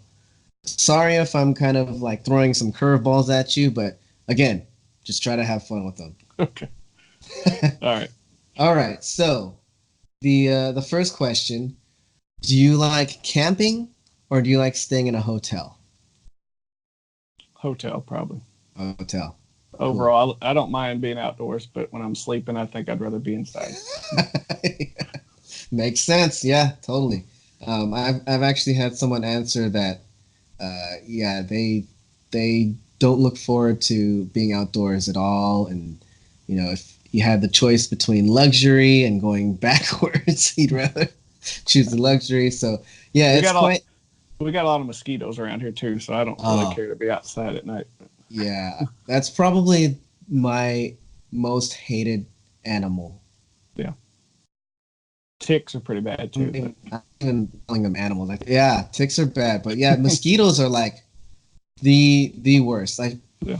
sorry if I'm kind of like throwing some curveballs at you, but again, just try to have fun with them. Okay. All right. All right. So the first question: do you like camping or do you like staying in a hotel? Hotel, probably. A hotel. Cool. Overall, I don't mind being outdoors, but when I'm sleeping, I think I'd rather be inside. Makes sense. Yeah, totally. I've actually had someone answer that. Yeah, they don't look forward to being outdoors at all, and if you had the choice between luxury and going backwards, he'd rather choose the luxury. So yeah, We it's got a quite. we got a lot of mosquitoes around here too, so I don't really Oh care to be outside at night. yeah, that's probably my most hated animal. Yeah, ticks are pretty bad too, but I'm even calling them animals. Like, yeah, ticks are bad, but yeah, mosquitoes are like the worst. yeah,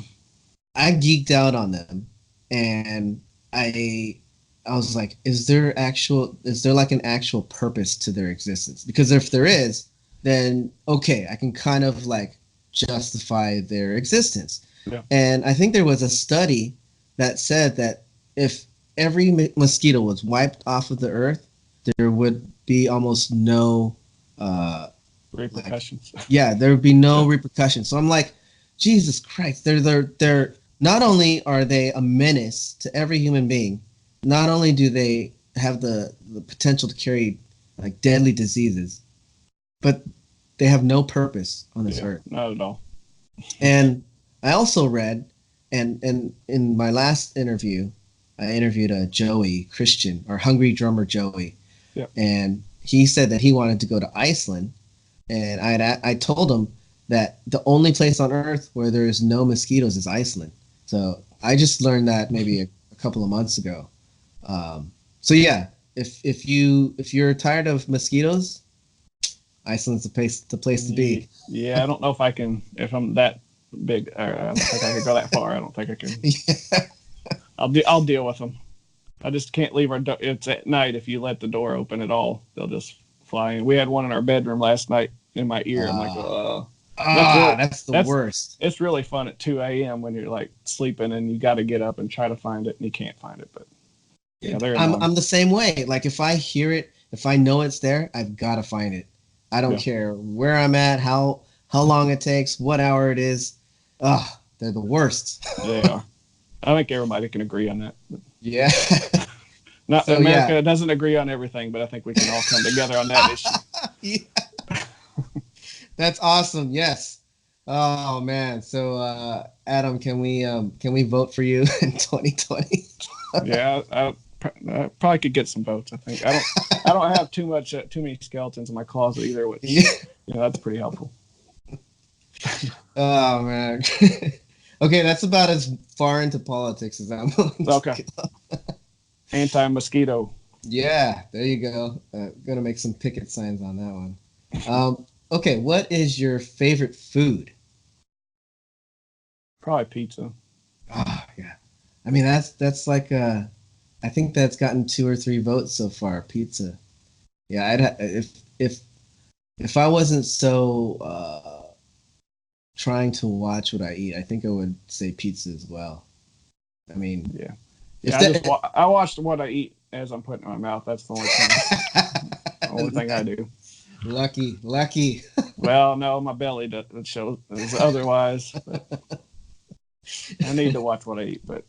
I geeked out on them, and I was like, is there like an actual purpose to their existence? Because if there is, then okay, I can kind of like justify their existence. yeah, And I think there was a study that said that if every mosquito was wiped off of the earth, there would be almost no like repercussions. yeah, there would be no Yeah, repercussions. So I'm like, Jesus Christ, they're not only are they a menace to every human being, not only do they have the potential to carry like deadly diseases, but they have no purpose on this yeah, earth. not at all. And I also read, and in my last interview, I interviewed a Joey Christian or Hungry Drummer Joey, Yeah, and he said that he wanted to go to Iceland, and I told him that the only place on Earth where there's no mosquitoes is Iceland. So I just learned that maybe a couple of months ago. So yeah, if you're tired of mosquitoes, Iceland's the place to be. Yeah, I don't know if I'm that big. I don't think I could go that far. I don't think I can. Yeah. I'll deal with them. I just can't leave our door. It's at night. If you let the door open at all, they'll just fly in. We had one in our bedroom last night in my ear. I'm like, that's really That's the that's worst. it's really fun at 2 a.m. when you're like sleeping and you got to get up and try to find it and you can't find it. But yeah, they're annoying. I'm the same way. Like if I hear it, if I know it's there, I've got to find it. I don't Yeah, care where I'm at, how long it takes, what hour it is. Ugh, they're the worst. they are. I think everybody can agree on that. Yeah. Not So yeah. America doesn't agree on everything, but I think we can all come together on that issue. Yeah, that's awesome. Yes. Oh man. So Adam, can we vote for you in 2020? Yeah, I probably could get some votes. I think I don't have too many skeletons in my closet either, which Yeah. that's pretty helpful. Oh man. Okay, that's about as far into politics as I'm willing to Okay, go. anti-mosquito. Yeah, there you go. Gonna make some picket signs on that one. Okay, what is your favorite food? Probably pizza. Oh, yeah. I mean, that's like I think that's gotten 2 or 3 votes so far. Pizza. Yeah, if I wasn't so trying to watch what I eat, I think I would say pizza as well. I mean, Yeah, if yeah. I watched what I eat as I'm putting it in my mouth. That's the only thing I do. lucky, lucky. Well, no, my belly doesn't show otherwise. But I need to watch what I eat. But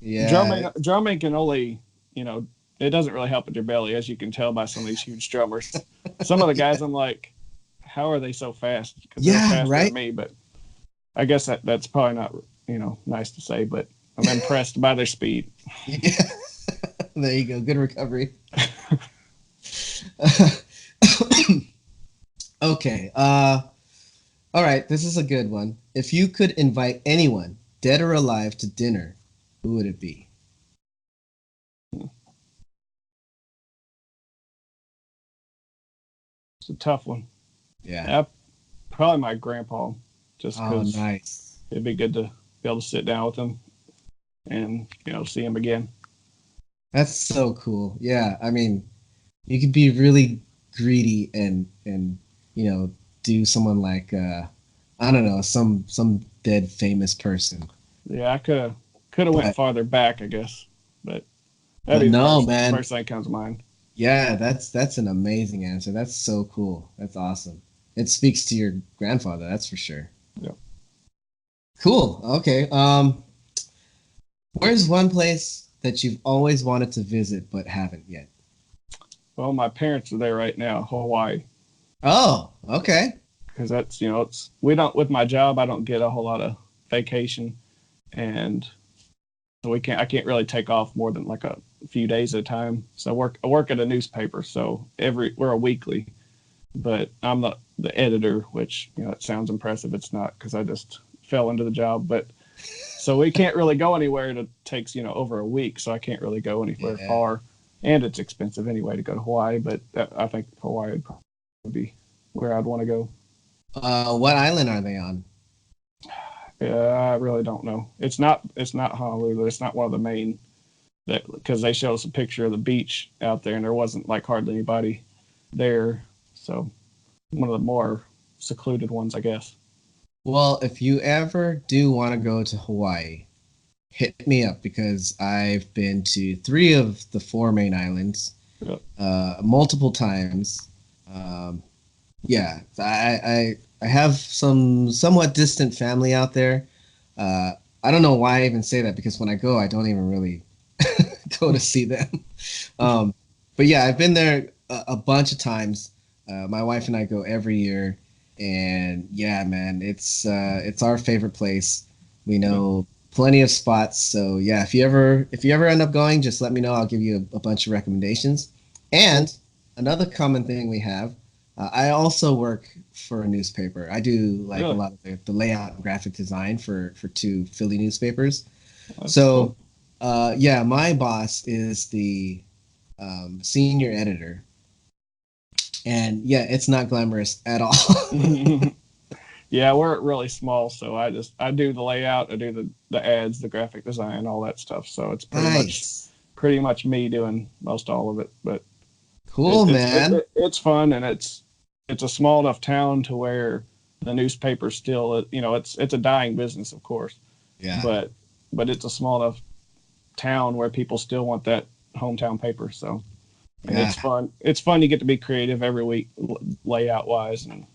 Yeah. drumming can only it doesn't really help with your belly, as you can tell by some of these huge drummers. Some of the guys, I'm like, how are they so fast? Because they're Yeah, faster right? than me. But I guess that's probably not nice to say. But I'm impressed by their speed. Yeah. There you go. Good recovery. Okay. All right. This is a good one. If you could invite anyone, dead or alive, to dinner, who would it be? It's a tough one. Yeah. Yeah, probably my grandpa, just Oh, because nice. it'd be good to be able to sit down with him and see him again. That's so cool. Yeah. I mean, you could be really greedy and you know do someone like I don't know some dead famous person. Yeah, I could have went But farther back, I guess, but that'd but be the no, first man. first thing that comes to mind. Yeah, that's an amazing answer. That's so cool. That's awesome. It speaks to your grandfather, that's for sure. Yeah. Cool. Okay. Where's one place that you've always wanted to visit but haven't yet? Well, my parents are there right now, Hawaii, Oh, okay. because that's it's we don't with my job I don't get a whole lot of vacation, and so I can't really take off more than like a few days at a time. So I work at a newspaper, so we're a weekly, but I'm the editor, which it sounds impressive. It's not because I just fell into the job, but so we can't really go anywhere. It takes over a week, so I can't really go anywhere Yeah. far, and it's expensive anyway to go to Hawaii. But I think Hawaii would probably be where I'd want to go. What island are they on? Yeah, I really don't know. It's not Honolulu. It's not one of the main that because they showed us a picture of the beach out there, and there wasn't like hardly anybody there. So one of the more secluded ones, I guess. Well, if you ever do want to go to Hawaii, hit me up because I've been to three of the four main islands Yep. multiple times. Yeah, I have some somewhat distant family out there. I don't know why I even say that because when I go, I don't even really go to see them. Um, but yeah, I've been there a bunch of times. My wife and I go every year, and yeah, man, it's our favorite place. We know plenty of spots, so yeah, if you ever end up going, just let me know. I'll give you a bunch of recommendations. And another common thing we have, I also work for a newspaper. I do like a Really, lot of the layout and graphic design for two Philly newspapers. that's So cool. yeah, my boss is the senior editor, and yeah, it's not glamorous at all. Yeah, we're really small, so I do the layout, I do the ads, the graphic design, all that stuff. So it's Nice, pretty much me doing most all of it. But cool, man. it's fun, and it's a small enough town to where the newspaper still it's a dying business, of course, Yeah, but it's a small enough town where people still want that hometown paper. So and yeah. it's fun. You get to be creative every week, layout wise, and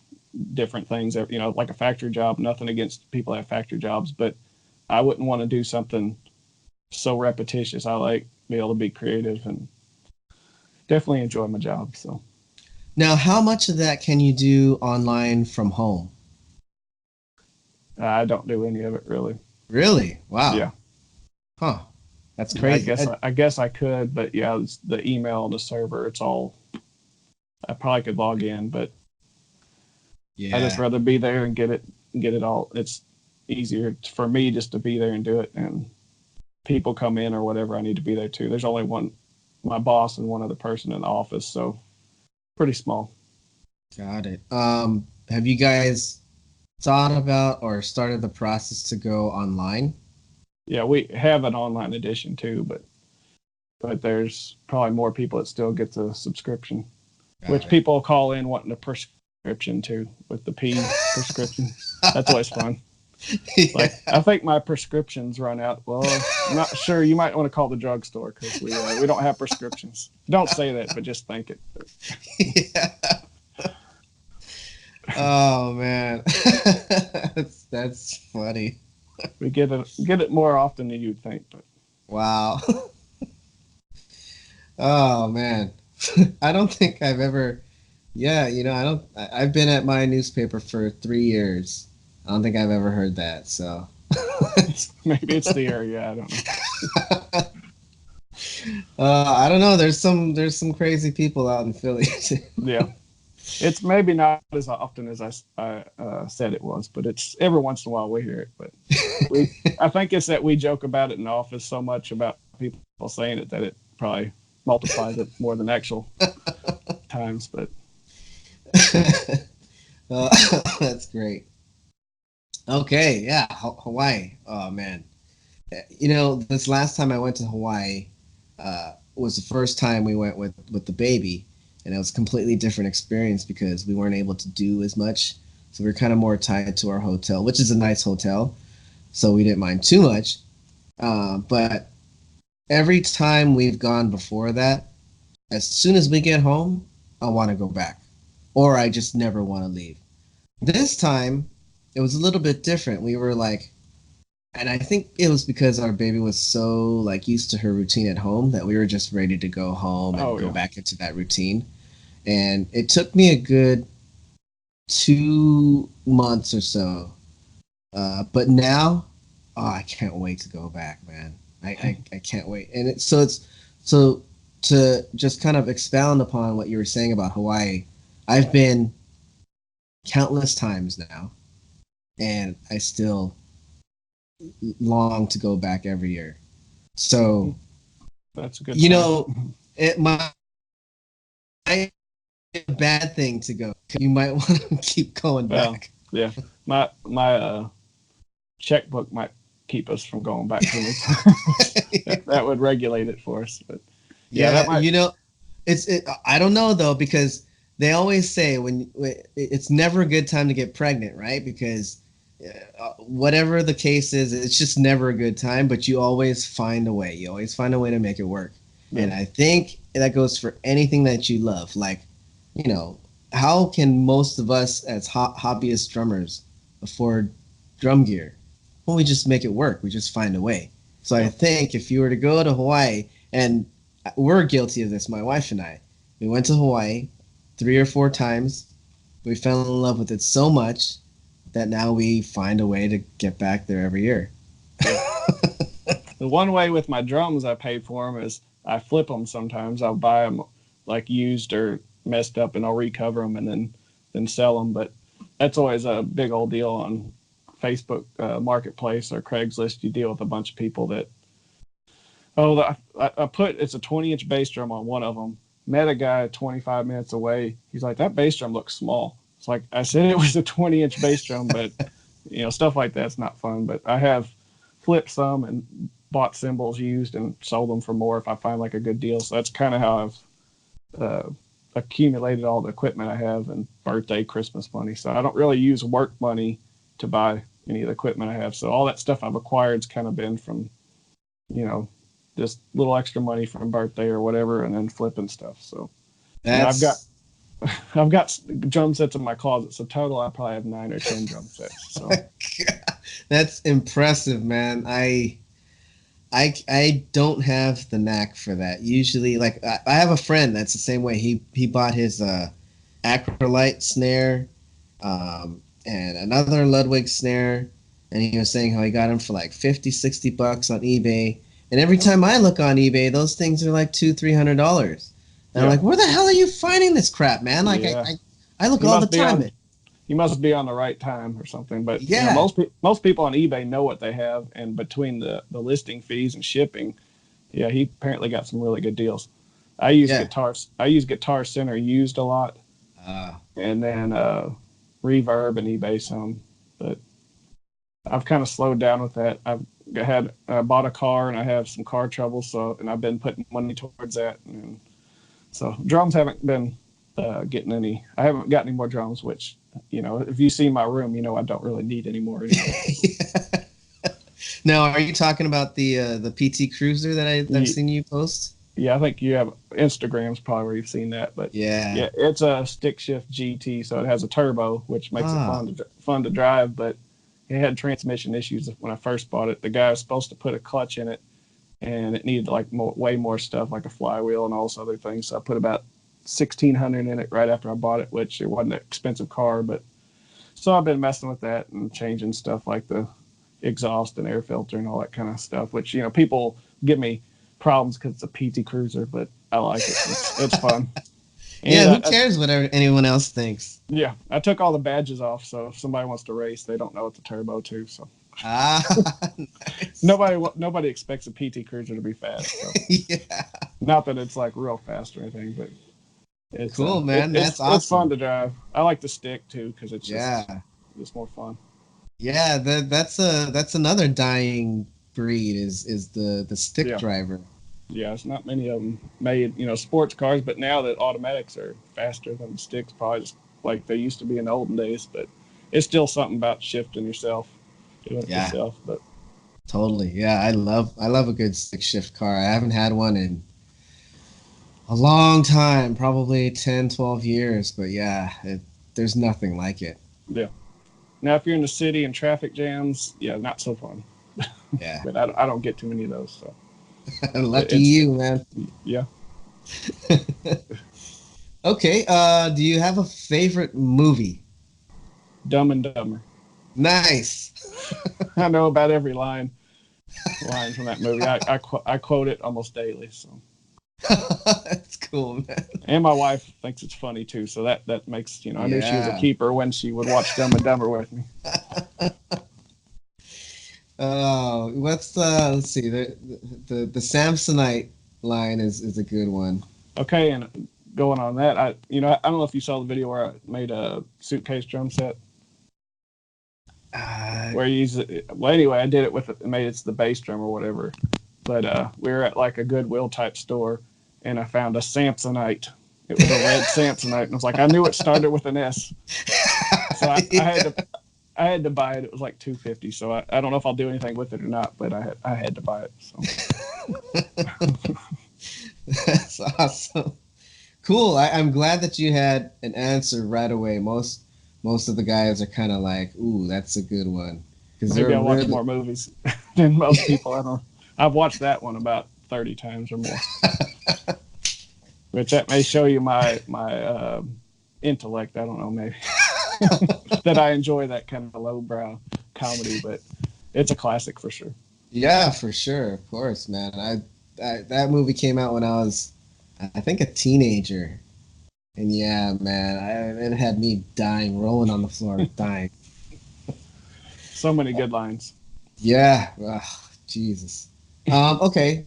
different things. Like a factory job. Nothing against people that have factory jobs, but I wouldn't want to do something so repetitious. I like be able to be creative and definitely enjoy my job. So Now, how much of that can you do online from home? I don't do any of it really. Really? Wow. Yeah, Huh. That's yeah. crazy. I guess I could, but yeah, it's the email, the server, it's all. I probably could log in, but I just Yeah. rather be there and get it all. It's easier for me just to be there and do it, and people come in or whatever, I need to be there too. There's only one, my boss and one other person in the office, so pretty small. Got it. Have you guys thought about or started the process to go online? Yeah, we have an online edition too, but there's probably more people that still get the subscription, Got which it. people call in wanting a prescription too with the P prescription. That's always fun. Like Yeah. I think my prescriptions run out. Well, I'm not sure. You might want to call the drugstore because we don't have prescriptions. Don't say that, but just think it. Yeah. Oh man. That's funny. We get it more often than you'd think, but Wow. Oh man. I don't think I've ever yeah, I don't I've been at my newspaper for 3 years. I don't think I've ever heard that. So maybe it's the area. I don't know. I don't know. There's some crazy people out in Philly too. Yeah, it's maybe not as often as I said it was, but it's every once in a while we hear it. But I think it's that we joke about it in the office so much about people saying it that it probably multiplies it more than actual times. But uh, that's great. Okay, yeah, Hawaii. Oh man, this last time I went to Hawaii was the first time we went with the baby, and it was a completely different experience because we weren't able to do as much, so we were kind of more tied to our hotel, which is a nice hotel, so we didn't mind too much. But every time we've gone before that, as soon as we get home, I want to go back, or I just never want to leave. This time, it was a little bit different. We were like, and I think it was because our baby was so like used to her routine at home that we were just ready to go home and Oh go yeah. back into that routine. And it took me a good 2 months or so. But now, oh, I can't wait to go back, man. I can't wait. And so to just kind of expound upon what you were saying about Hawaii, I've been countless times now, and I still long to go back every year. So, That's a good you sign. know, it might be a bad thing to go. You might want to keep going Well, back. yeah. My checkbook might keep us from going back too many times. That would regulate it for us. But yeah, that Yeah, might. I don't know though because they always say when it's never a good time to get pregnant, right? Because whatever the case is, it's just never a good time. But you always find a way. You always find a way to make it work. Yeah. And I think that goes for anything that you love. Like, how can most of us as hobbyist drummers afford drum gear? Well, we just make it work. We just find a way. So I Yeah. think if you were to go to Hawaii, and we're guilty of this, my wife and I, we went to Hawaii 3 or 4 times. We fell in love with it so much that now we find a way to get back there every year. Yeah. The one way with my drums I paid for them is I flip them sometimes. I'll buy them like used or messed up, and I'll recover them and then sell them. But that's always a big old deal on Facebook Marketplace or Craigslist. You deal with a bunch of people that I put it's a 20-inch bass drum on one of them. Met a guy 25 minutes away. He's like, that bass drum looks small. It's like I said it was a 20-inch bass drum, but stuff like that's not fun. But I have flipped some and bought cymbals used and sold them for more if I find like a good deal. So that's kind of how I've accumulated all the equipment I have and birthday, Christmas money. So I don't really use work money to buy any of the equipment I have. So all that stuff I've acquired's kind of been from you know just little extra money from birthday or whatever, and then flipping stuff. So I've got That's I've got drum sets in my closet. So total, I probably have 9 or 10 drum sets. So that's impressive, man. I don't have the knack for that. Usually, like I have a friend that's the same way. He bought his acrolite snare, and another Ludwig snare, and he was saying how he got them for like 50, $60 on eBay. And every time I look on eBay, those things are like $200, $300. And I'm yeah, like, where the hell are you finding this crap, man? Like yeah, I look he all the must be time. on he must be on the right time or something. But Yeah, most people on eBay know what they have, and between the listing fees and shipping, yeah, he apparently got some really good deals. yeah. I use Guitar Center used a lot, Uh, and then Reverb and eBay some. But I've kind of slowed down with that. I bought a car and I have some car trouble, so and I've been putting money towards that. And so drums haven't been getting any. I haven't got any more drums, which if you see my room, I don't really need any more anyway. Now, are you talking about the PT Cruiser that I've Yeah, seen you post? yeah, I think you have Instagram's probably where you've seen that, but Yeah. yeah, it's a stick shift GT, so it has a turbo, which makes it Ah, fun to drive. But it had transmission issues when I first bought it. The guy was supposed to put a clutch in it, and it needed like way more stuff, like a flywheel and all this other things. So I put about 1,600 in it right after I bought it, which it wasn't an expensive car, but so I've been messing with that and changing stuff like the exhaust and air filter and all that kind of stuff. Which people give me problems because it's a PT Cruiser, but I like it. It's fun. And yeah. Who cares what anyone else thinks? yeah, I took all the badges off, so if somebody wants to race, they don't know it's a turbo too. So Ah, nice. nobody expects a PT Cruiser to be fast. So Yeah. not that it's like real fast or anything, but it's Cool, man. That's it's fun awesome. to drive. I like the stick too because Yeah. it's more fun. Yeah. That's another dying breed is the stick Yeah, driver. yeah. It's not many of them made sports cars, but now that automatics are faster than the sticks, probably just like they used to be in the olden days. But it's still something about shifting yourself, doing it Yeah. yourself. But Totally. Yeah. I love a good stick shift car. I haven't had one in a long time, probably 10, 12 years, but yeah, there's nothing like it. Yeah. Now, if you're in the city and traffic jams, yeah, not so fun. Yeah. But I don't get too many of those. So Lucky it's, you, man. yeah. Okay. Do you have a favorite movie? Dumb and Dumber. Nice. I know about every line from that movie. I quote it almost daily. So, That's cool, man. and my wife thinks it's funny too. So that makes, I knew she was a Yeah. keeper when she would watch Dumb and Dumber with me. Oh, let's see. The Samsonite line is a good one. Okay, and going on that, I don't know if you saw the video where I made a suitcase drum set. Where you use it. Well, anyway, I did it with it. Made it's the bass drum or whatever. But we were at like a Goodwill type store, and I found a Samsonite. It was a red Samsonite, and I was like, I knew it started with an S, so I had to buy it. It was like $250. So I don't know if I'll do anything with it or not, but I had to buy it. So That's awesome. Cool. I'm glad that you had an answer right away. Most of the guys are kind of like, "Ooh, that's a good one," because maybe they're I watch really more movies than most people. I don't. I've watched that one about 30 times or more. Which that may show you my intellect. I don't know, maybe that I enjoy that kind of lowbrow comedy, but it's a classic for sure. Yeah, for sure. Of course, man. I that movie came out when I was, I think, a teenager, and yeah, man, it had me dying, rolling on the floor, dying. So many good lines. Yeah. Ugh, Jesus. Okay.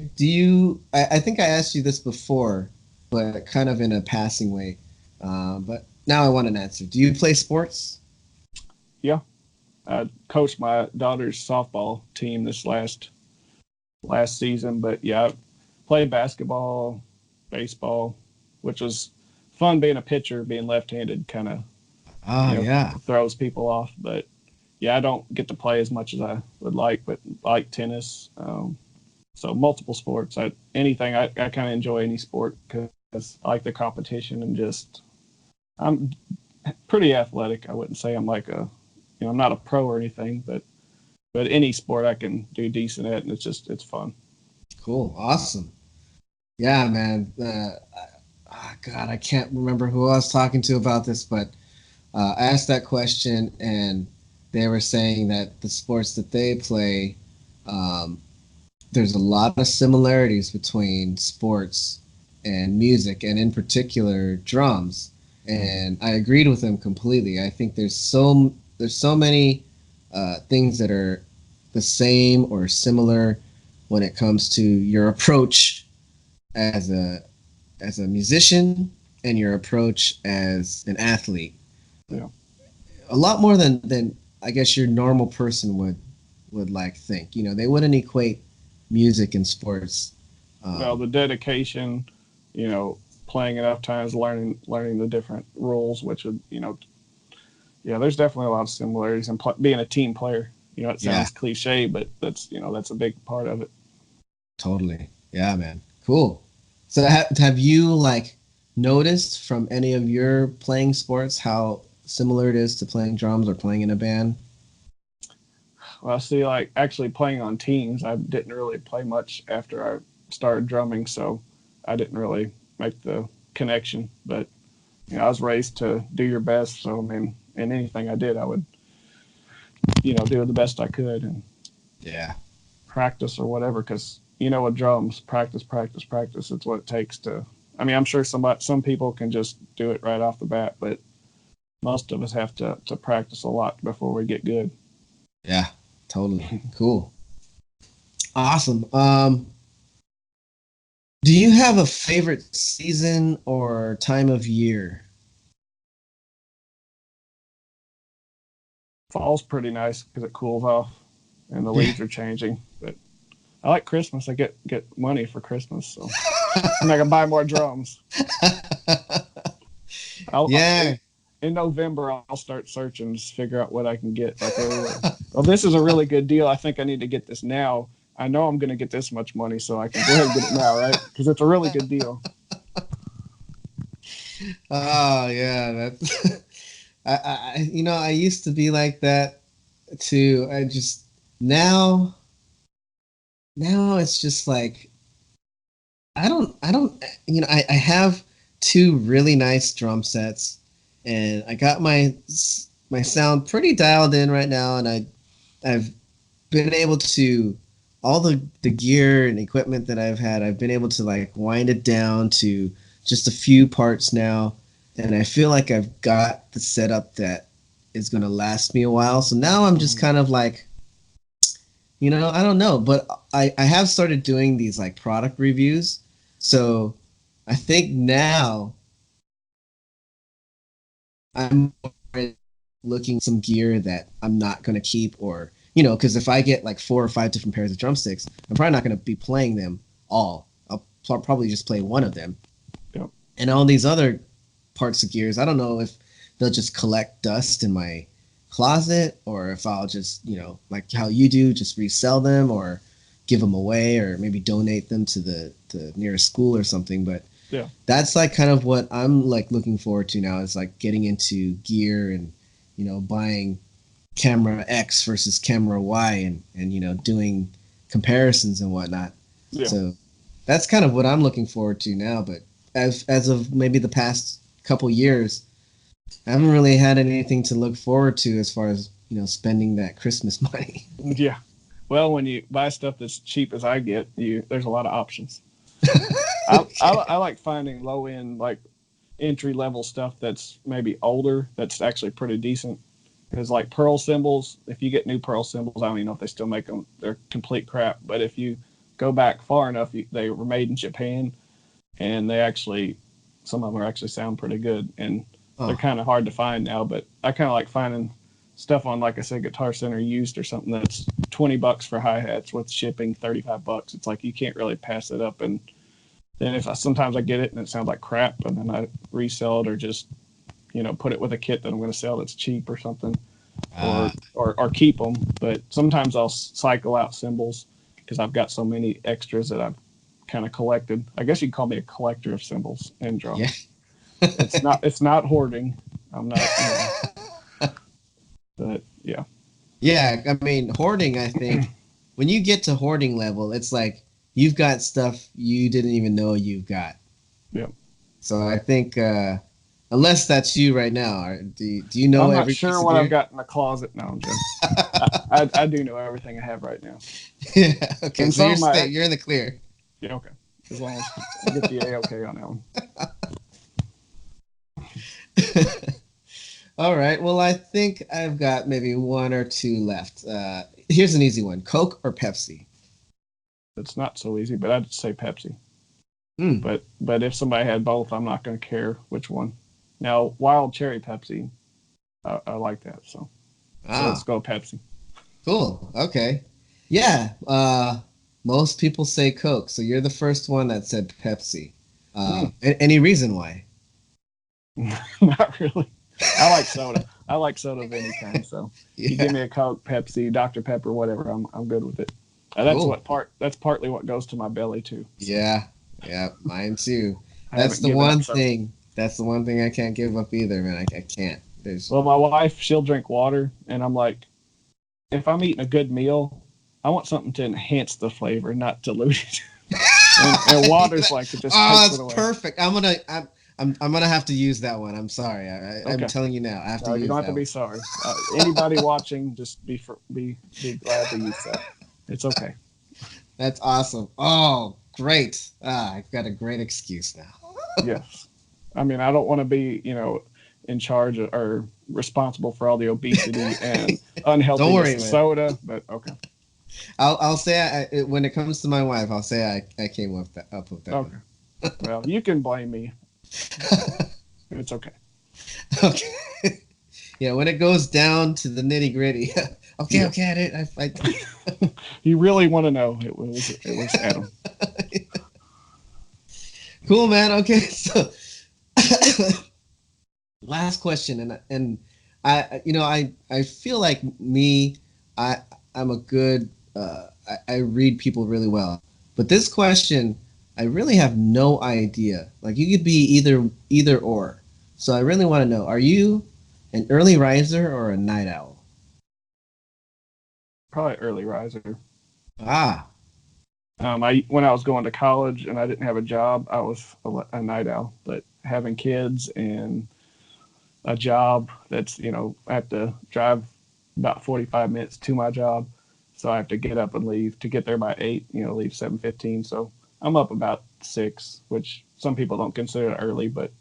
I think I asked you this before, but kind of in a passing way. But now I want an answer. Do you play sports? Yeah, I coached my daughter's softball team this last season, but yeah, I played basketball, baseball, which was fun being a pitcher, being left-handed, kind of Oh, yeah. throws people off. But yeah, I don't get to play as much as I would like, but like tennis. So multiple sports. Anything. I kind of enjoy any sport because I like the competition and just I'm pretty athletic. I wouldn't say I'm like I'm not a pro or anything, but any sport I can do decent at, and it's fun. Cool. Awesome. Yeah, man. God, I can't remember who I was talking to about this, but I asked that question, and they were saying that the sports that they play, um, there's a lot of similarities between sports and music, and in particular drums. And I agreed with them completely. I think there's so many things that are the same or similar when it comes to your approach as a musician and your approach as an athlete. Yeah. A lot more than I guess your normal person would like think. They wouldn't equate music and sports. Well, the dedication, playing enough times, learning the different rules, which would, yeah, there's definitely a lot of similarities in being a team player. It Yeah, sounds cliche, but that's a big part of it. totally. Yeah, man. Cool. So have you like noticed from any of your playing sports how similar it is to playing drums or playing in a band? Well, see, like actually playing on teams, I didn't really play much after I started drumming, so I didn't really make the connection. But I was raised to do your best, so I mean, in anything I did, I would do the best I could and Yeah. practice or whatever. Because with drums, practice, practice, practice. It's what it takes to. I mean, I'm sure some people can just do it right off the bat, but most of us have to practice a lot before we get good. Yeah. Totally. Cool. Awesome. Do you have a favorite season or time of year? Fall's pretty nice because it cools off and the Yeah. leaves are changing. But I like Christmas. I get money for Christmas, so I'm not gonna buy more drums. Yeah. In November I'll start searching to figure out what I can get. Like, well, this is a really good deal. I think I need to get this now. I know I'm gonna get this much money, so I can go ahead and get it now, right? Because it's a really good deal. Oh yeah, that's I used to be like that too. I just now now it's just like I have two really nice drum sets, and I got my sound pretty dialed in right now, and I've been able to all the gear and equipment that I've had, I've been able to like wind it down to just a few parts now, and I feel like I've got the setup that is going to last me a while. So now I'm just Mhm. kind of like, I don't know, but I have started doing these like product reviews. So I think now I'm looking some gear that I'm not going to keep, or because if I get like 4 or 5 different pairs of drumsticks, I'm probably not going to be playing them all. I'll probably just play one of them. Yep. And all these other parts of gears, I don't know if they'll just collect dust in my closet, or if I'll just, like how you do, just resell them or give them away, or maybe donate them to the nearest school or something. But Yeah. that's like kind of what I'm like looking forward to now, is like getting into gear and buying camera X versus camera Y, and doing comparisons and whatnot. Yeah. So that's kind of what I'm looking forward to now. But as of maybe the past couple years, I haven't really had anything to look forward to as far as spending that Christmas money. Yeah. Well, when you buy stuff that's cheap as I get, there's a lot of options. Okay. I like finding low end, like entry level stuff that's maybe older, that's actually pretty decent. Because like pearl cymbals, if you get new pearl cymbals, I don't even know if they still make them. They're complete crap. But if you go back far enough, they were made in Japan, and some of them are actually sound pretty good, and they're Oh, kind of hard to find now. But I kind of like finding stuff on, like I said, Guitar Center used or something that's $20 for hi hats with shipping $35. It's like you can't really pass it up. And then sometimes I get it and it sounds like crap, and then I resell it, or just put it with a kit that I'm going to sell that's cheap or something, uh, or keep them. But sometimes I'll cycle out cymbals because I've got so many extras that I've kind of collected. I guess you'd call me a collector of cymbals and yeah. drums. It's not hoarding. I'm not, but yeah, Yeah, I mean, hoarding, I think when you get to hoarding level, it's like you've got stuff you didn't even know you've got. yeah. So I think, unless that's you right now, do you know I'm not every sure piece of what I've gear? got in the closet now, Jim. I do know everything I have right now, Yeah. Okay. and So some of my you're in the clear. yeah, okay, as long as I get the A-OK on that one. All right. Well, I think I've got maybe one or two left. Here's an easy one: Coke or Pepsi? It's not so easy, but I'd say Pepsi. Hmm. But if somebody had both, I'm not going to care which one. Now, wild cherry Pepsi, I like that. So let's Ah, go Pepsi. cool. Okay. Yeah. Most people say Coke, so you're the first one that said Pepsi. Hmm. Any reason why? Not really. I like soda. I like soda of any kind. So you give Yeah. me a Coke, Pepsi, Dr Pepper, whatever, I'm good with it. Cool. That's partly what goes to my belly too. So Yeah. Yeah. Mine too. I haven't given up soda. That's the one thing I can't give up either, man. I can't. There's. Well, my wife, she'll drink water, and I'm like, if I'm eating a good meal, I want something to enhance the flavor, not dilute it. And water's like, it just Oh, takes it's it away. perfect. I'm gonna have to use that one. I'm sorry. I'm Okay. telling you now. I have to No, you don't use have to that be one. sorry. Anybody watching, just be glad to use that. It's okay. That's awesome. Oh, great. I've got a great excuse now. Yes. I mean, I don't want to be, in charge or responsible for all the obesity and Don't unhealthiness worry, of man. soda, but okay. I'll say when it comes to my wife, I'll say I came up with that Okay. one. Well, you can blame me. It's okay. Okay. Yeah, when it goes down to the nitty gritty. Okay, Yes. okay, You really want to know? It was Adam. cool, man. Okay, so last question, and I feel like me, I I'm a good I read people really well, but this question I really have no idea. Like you could be either or, so I really want to know: Are you An early riser or a night owl? Probably early riser. Ah, I when I was going to college and I didn't have a job, I was a night owl. But having kids and a job that's I have to drive about 45 minutes to my job, so I have to get up and leave to get there by 8. Leave 7:15. So I'm up about 6, which some people don't consider early, but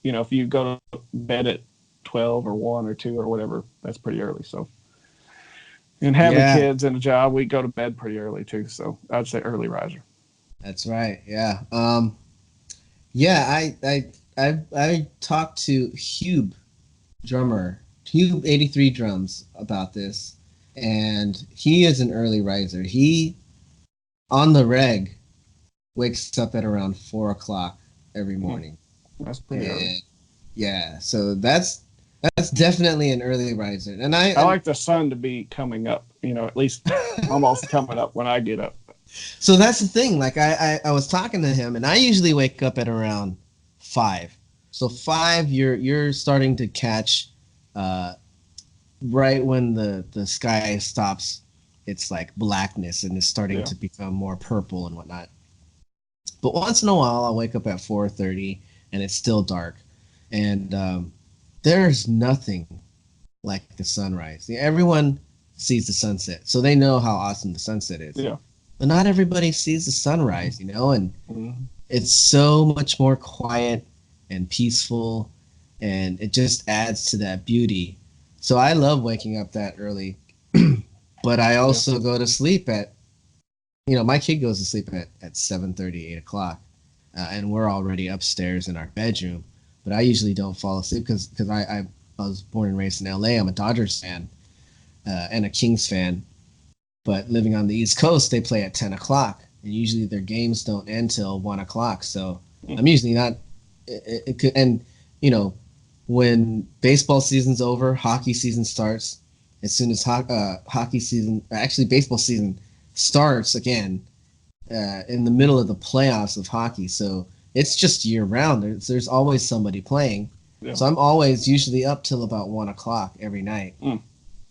if you go to bed at 12 or 1 or 2 or whatever, that's pretty early. So and having yeah, kids and a job, we go to bed pretty early too. So I'd say early riser. that's right. Yeah. Yeah, I talked to Hube drummer, Hube 83 drums about this, and he is an early riser. He on the reg wakes up at around 4 o'clock every Hmm, morning. that's pretty early. And yeah, so that's definitely an early riser. And I I and like the sun to be coming up, at least almost coming up when I get up. so that's the thing. Like I was talking to him, and I usually wake up at around 5. So 5, you're starting to catch, uh, right when the sky stops. It's like blackness, and it's starting Yeah. to become more purple and whatnot. But once in a while, I'll wake up at 4:30, and it's still dark, and there's nothing like the sunrise. Everyone sees the sunset, so they know how awesome the sunset is. Yeah. But not everybody sees the sunrise, and Mm-hmm. it's so much more quiet and peaceful, and it just adds to that beauty. So I love waking up that early, but I Yeah. also go to sleep at, my kid goes to sleep at 7:30, 8 o'clock, and we're already upstairs in our bedroom. But I usually don't fall asleep because I was born and raised in LA. I'm a Dodgers fan, and a Kings fan. But living on the East Coast, they play at 10 o'clock, and usually their games don't end till 1 o'clock. So I'm usually not. It could, and you know, when baseball season's over, hockey season starts. As soon as hockey season, actually baseball season starts again, in the middle of the playoffs of hockey. So it's just year round. There's always somebody playing. Yeah. So I'm always usually up till about 1 o'clock every night. Mm.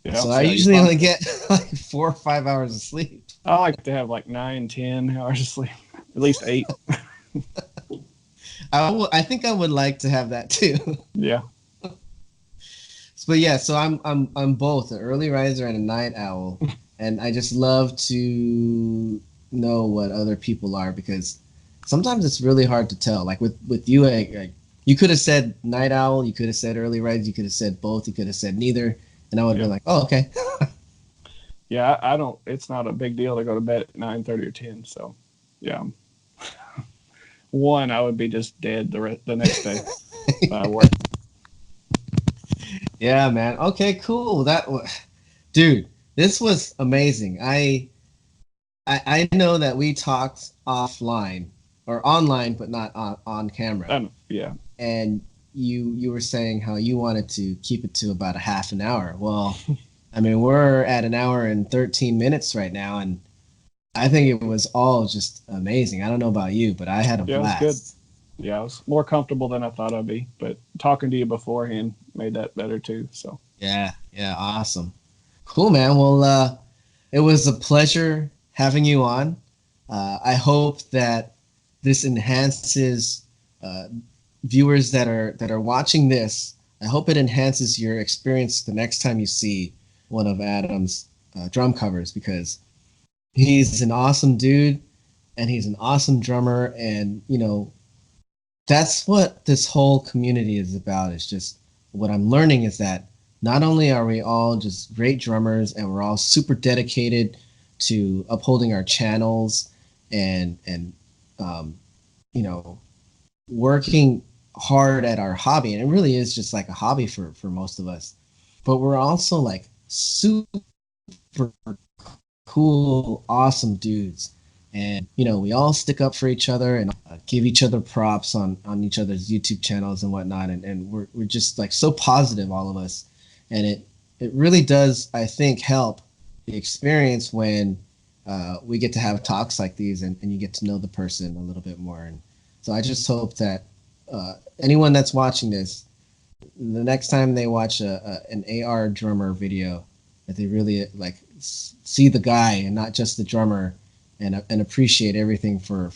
Yeah. I'll So I see how you usually only function. get like 4 or 5 hours of sleep. I like to have like 9, 10 hours of sleep, at least 8. I think I would like to have that too. Yeah. But yeah, so I'm both an early riser and a night owl, and I just love to know what other people are because sometimes it's really hard to tell. Like with you, you could have said night owl, you could have said early riser, you could have said both, you could have said neither, and I would have Yeah. been like, oh, okay. Yeah. I don't. It's not a big deal to go to bed at 9:30 or 10. So, yeah. One, I would be just dead the next day by work. Yeah, man. Okay, cool. Dude, this was amazing. I know that we talked offline or online, but not on camera. Yeah. And you were saying how you wanted to keep it to about a half an hour. Well, I mean, we're at an hour and 13 minutes right now, and I think it was all just amazing. I don't know about you, but I had a Yeah. It was good. blast. Yeah. I was more comfortable than I thought I'd be, but talking to you beforehand made that better too. So, Yeah, yeah, awesome. Cool, man. Well, it was a pleasure having you on. I hope that this enhances, uh, viewers that are watching this. I hope it enhances your experience the next time you see one of Adam's drum covers because he's an awesome dude and he's an awesome drummer, and that's what this whole community is about. It's just what I'm learning is that not only are we all just great drummers and we're all super dedicated to upholding our channels and um, you know working hard at our hobby, and it really is just like a hobby for most of us, but we're also like super cool, awesome dudes. And we all stick up for each other and give each other props on each other's YouTube channels and whatnot. And we're just like so positive, all of us. And it really does, I think, help the experience when we get to have talks like these, and you get to know the person a little bit more. And so I just hope that anyone that's watching this The next time they watch an AR drummer video, that they really like see the guy and not just the drummer, and appreciate everything for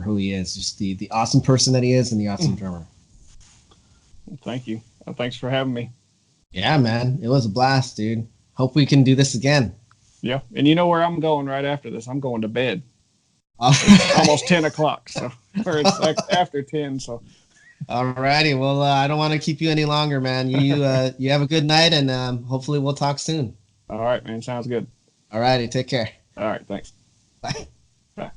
who he is, just the awesome person that he is and the awesome drummer. Thank you. Thanks for having me. Yeah, man, it was a blast, dude. Hope we can do this again. Yeah, and you know where I'm going right after this? I'm going to bed. It's almost 10 o'clock, so or it's like after 10. So, alrighty. Well, I don't want to keep you any longer, man. You have a good night, and hopefully we'll talk soon. All right, man. Sounds good. Alrighty, take care. All right, thanks. Bye. Bye.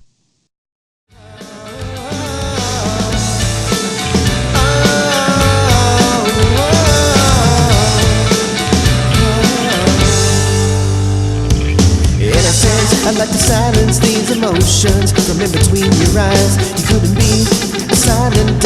I'd like to silence these emotions from in between your eyes. You couldn't be a silent